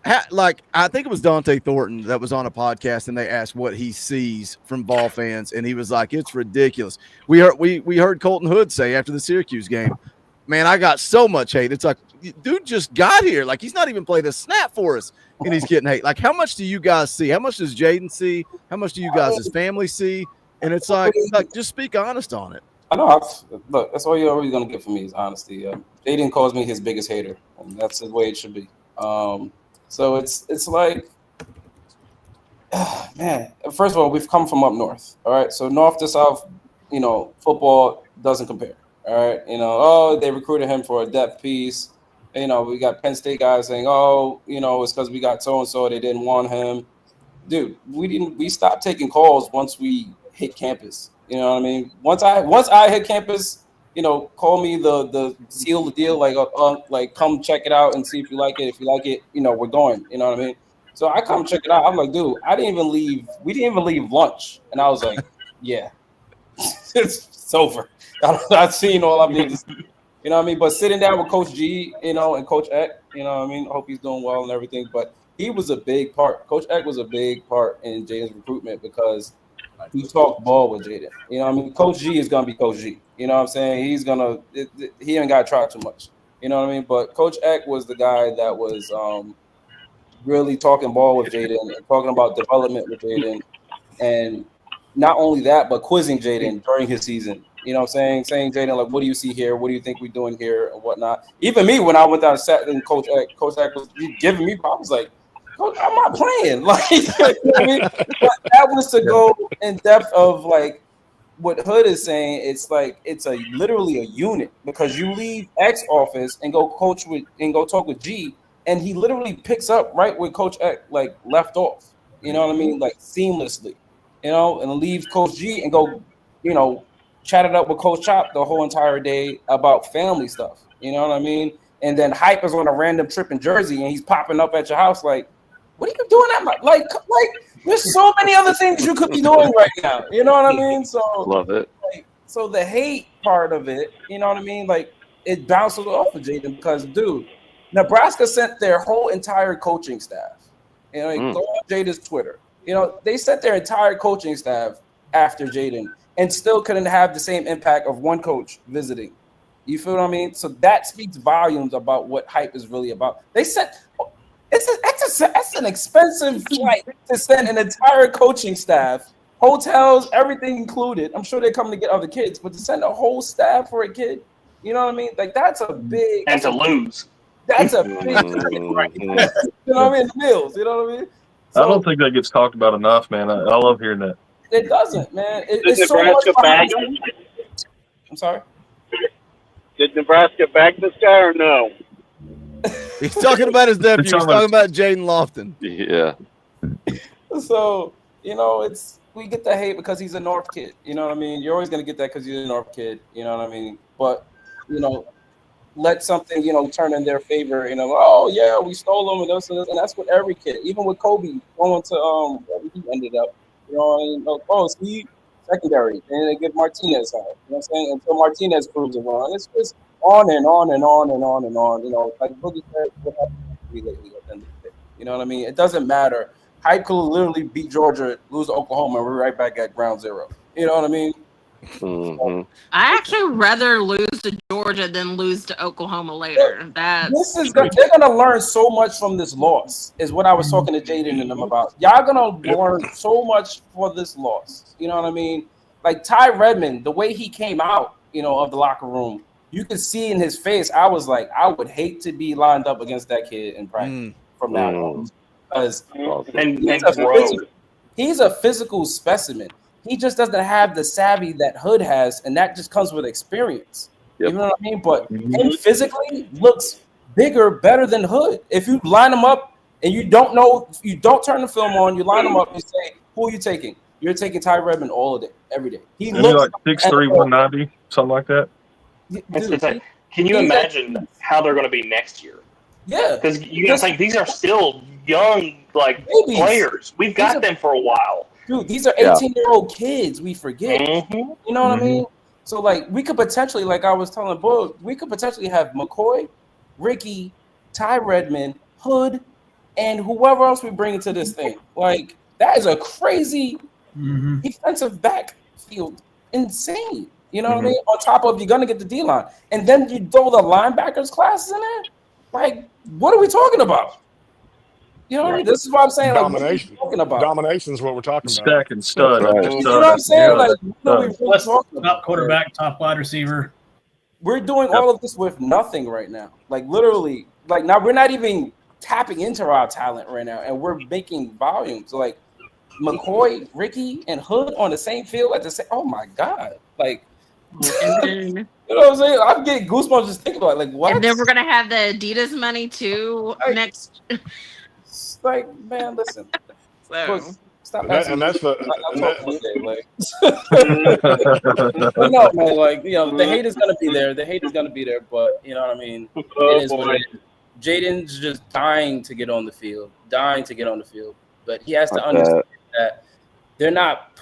I think it was Dante Thornton that was on a podcast, and they asked what he sees from Vol fans, and he was like, "It's ridiculous." We heard Colton Hood say after the Syracuse game, "Man, I got so much hate." It's like, dude just got here. Like, he's not even played a snap for us, and he's getting hate. Like, how much do you guys see? How much does Jaden see? How much do you guys' family see? And it's like just speak honest on it. I know. Look, that's all you're always gonna get from me is honesty. Jaden calls me his biggest hater, and that's the way it should be. So it's like, man. First of all, we've come from up north. All right, so north to south, football doesn't compare. All right, they recruited him for a depth piece. We got Penn State guys saying, it's because we got so and so, they didn't want him. Dude, we stopped taking calls once we hit campus. You know what I mean? Once I hit campus, call me the seal the deal, like come check it out and see if you like it. If you like it, we're going. You know what I mean? So I come check it out. I'm like, dude, we didn't even leave lunch. And I was like, yeah, it's over. I've seen all I need to see. You know what I mean? But sitting down with Coach G, and Coach Eck, you know what I mean? I hope he's doing well and everything. But he was a big part. Coach Eck was a big part in Jaden's recruitment because he talked ball with Jaden. You know what I mean? Coach G is going to be Coach G. You know what I'm saying? He ain't got to try too much. You know what I mean? But Coach Eck was the guy that was really talking ball with Jaden and talking about development with Jaden. And not only that, but quizzing Jaden during his season. You know what I'm saying? Saying, Jaden, like, what do you see here? What do you think we're doing here and whatnot? Even me, when I went down and sat in Coach Eck was giving me, I was like, Coach, I'm not playing. Like, you know what I mean? But that was to go in depth of, like, what Hood is saying. It's like it's literally a unit because you leave X office and go talk with G, and he literally picks up right where Coach X left off. You know what I mean? Like seamlessly, and leave Coach G and go, chat it up with Coach Chop the whole entire day about family stuff. You know what I mean? and then Hype is on a random trip in Jersey, and he's popping up at your house like, what are you doing at my like? There's so many other things you could be doing right now. You know what I mean? So Love it. like, so the hate part of it, you know what I mean? Like it bounces off of Jaden because, dude, Nebraska sent their whole entire coaching staff. You know, go on Jaden's Twitter. You know, they sent their entire coaching staff after Jaden and still couldn't have the same impact of one coach visiting. You feel what I mean? So that speaks volumes about what Hype is really about. They sent that's an expensive flight to send an entire coaching staff, hotels, everything included. I'm sure they come to get other kids, but to send a whole staff for a kid, you know what I mean? Like that's a big and to lose. That's a big right? You know what I mean? Meals, you know what I mean? I don't think that gets talked about enough, man. I love hearing that. It doesn't, man. Did It's so much Nebraska back? I'm sorry? Did Nebraska back this guy or no? He's talking about his nephew. He's talking about Jaden Lofton. Yeah. So, you know, we get the hate because he's a North kid. You know what I mean? You're always going to get that because he's a North kid. You know what I mean? But, you know, let something, you know, turn in their favor. You know, oh, yeah, we stole him and this and this. And that's what every kid, even with Kobe going to, where he ended up, you know what I mean? Like, oh, see, secondary. And they give Martinez on it. You know what I'm saying? Until Martinez proves it wrong. It's just on and on and on and on and on. You know, like Boogie said, what happened to me lately at the end of the day. You know what I mean? It doesn't matter. Hype could literally beat Georgia, lose to Oklahoma, and we're right back at ground zero. You know what I mean? Mm-hmm. I actually rather lose to Georgia than lose to Oklahoma later. They're gonna learn so much from this loss, is what I was talking to Jaden and them about. Y'all gonna learn so much for this loss. You know what I mean? Like Ty Redmond, the way he came out, you know, of the locker room, you could see in his face. I was like, I would hate to be lined up against that kid in practice from now on, because he's a physical specimen. He just doesn't have the savvy that Hood has, and that just comes with experience. You know what I mean? But him physically looks bigger, better than Hood. If you line him up and you don't know, you don't turn the film on, you line him up and say, who are you taking? You're taking Ty Redmond all day, every day. He looks like 6'3", 190, something like that. It's like, can you imagine how they're going to be next year? Yeah. Because you got to think these are still young, like, babies. players. We've got them for a while. Dude, these are 18-year-old kids. We forget. Mm-hmm. You know what I mean? So, like, we could potentially, like I was telling Bo, we could potentially have McCoy, Ricky, Ty Redmond, Hood, and whoever else we bring into this thing. Like, that is a crazy defensive backfield. Insane. You know what I mean? On top of, you're going to get the D-line. And then you throw the linebackers classes in there? Like, what are we talking about? You know what I mean? This is what I'm saying. Like, Domination. what are we talking about? Domination is what we're talking about. Stack and stud. Right. After You stud know what I'm saying? after Like, stud. what are we really talking about? Top quarterback, top wide receiver. We're doing all of this with nothing right now. Like, literally, like, now we're not even tapping into our talent right now, and we're making volumes. Like, McCoy, Ricky, and Hood on the same field at the same. Oh my God! Like, you know what I'm saying? I'm getting goosebumps just thinking about it. Like, what? And then we're gonna have the Adidas money too next. Like, man, listen. Stop And that's the. No, man, like, you know, the hate is gonna be there. The hate is gonna be there, but you know what I mean. It is what it is. Jaden's just dying to get on the field, but he has to understand that they're not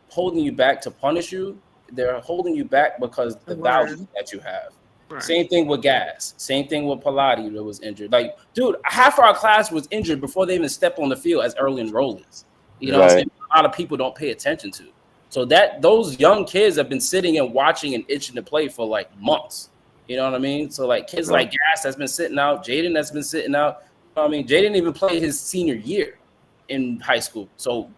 holding you back to punish you. They're holding you back because the value that you have. Right. Same thing with Gas. Same thing with Pilati that was injured. Like, dude, half our class was injured before they even step on the field as early enrollees. You know what I'm saying? A lot of people don't pay attention to. So that those young kids have been sitting and watching and itching to play for like months. You know what I mean? So like kids like Gas that's been sitting out, Jaden that's been sitting out. You know what I mean? Jaden even played his senior year in high school. So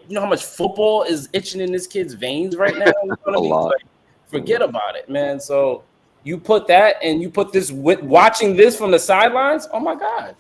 you know how much football is itching in this kid's veins right now? You know what I mean? Like, forget about it, man. So you put that and you put this with watching this from the sidelines. Oh my God.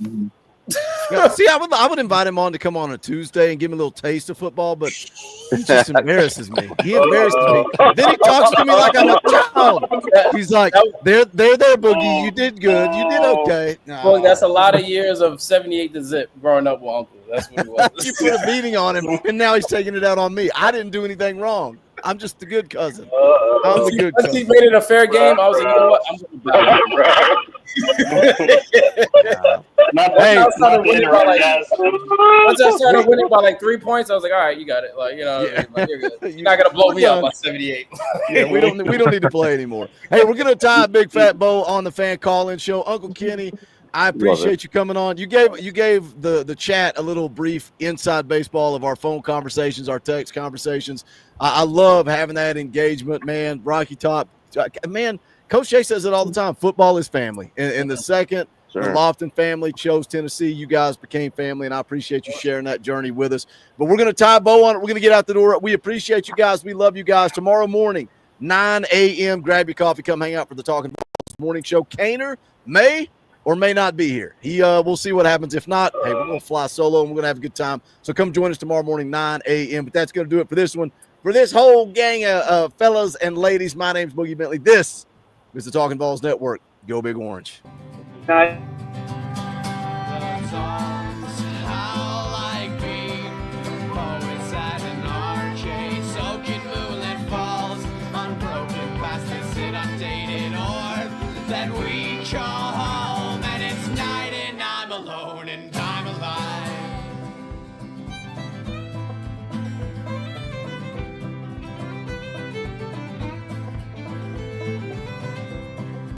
Yeah, see, I would invite him on to come on a Tuesday and give him a little taste of football, but he just embarrasses me. He embarrasses me. Then he talks to me like I'm a child. He's like, there, Boogie. You did good. You did okay. Well, that's a lot of years of 78 to zip growing up with Uncle. That's what it was. You put a beating on him, and now he's taking it out on me. I didn't do anything wrong. I'm just the good cousin. I'm the good Once cousin. he made it a fair game, I was like, you know what? I'm going to Once I started winning by like 3 points, I was like, all right, you got it. Like, you know, like, you're good. You're not gonna blow me out by 78. Yeah, we don't need to play anymore. Hey, we're gonna tie a big fat bow on the fan call-in show. Uncle Kenny, I appreciate you coming on. You gave the chat a little brief inside baseball of our phone conversations, our text conversations. I love having that engagement, man. Rocky Top, man. Coach Jay says it all the time. Football is family, and the second the Lofton family chose Tennessee, you guys became family, and I appreciate you sharing that journey with us. But we're going to tie a bow on it. We're going to get out the door. We appreciate you guys. We love you guys. Tomorrow morning, 9 a.m., grab your coffee. Come hang out for the Talkin VAWLS morning show. Kaner may or may not be here. We'll see what happens. If not, hey, we're going to fly solo, and we're going to have a good time. So come join us tomorrow morning, 9 a.m. But that's going to do it for this one. For this whole gang of fellas and ladies, my name's Boogie Bentley. This is the Talkin VAWLS Network. Go Big Orange. Night. That we call home.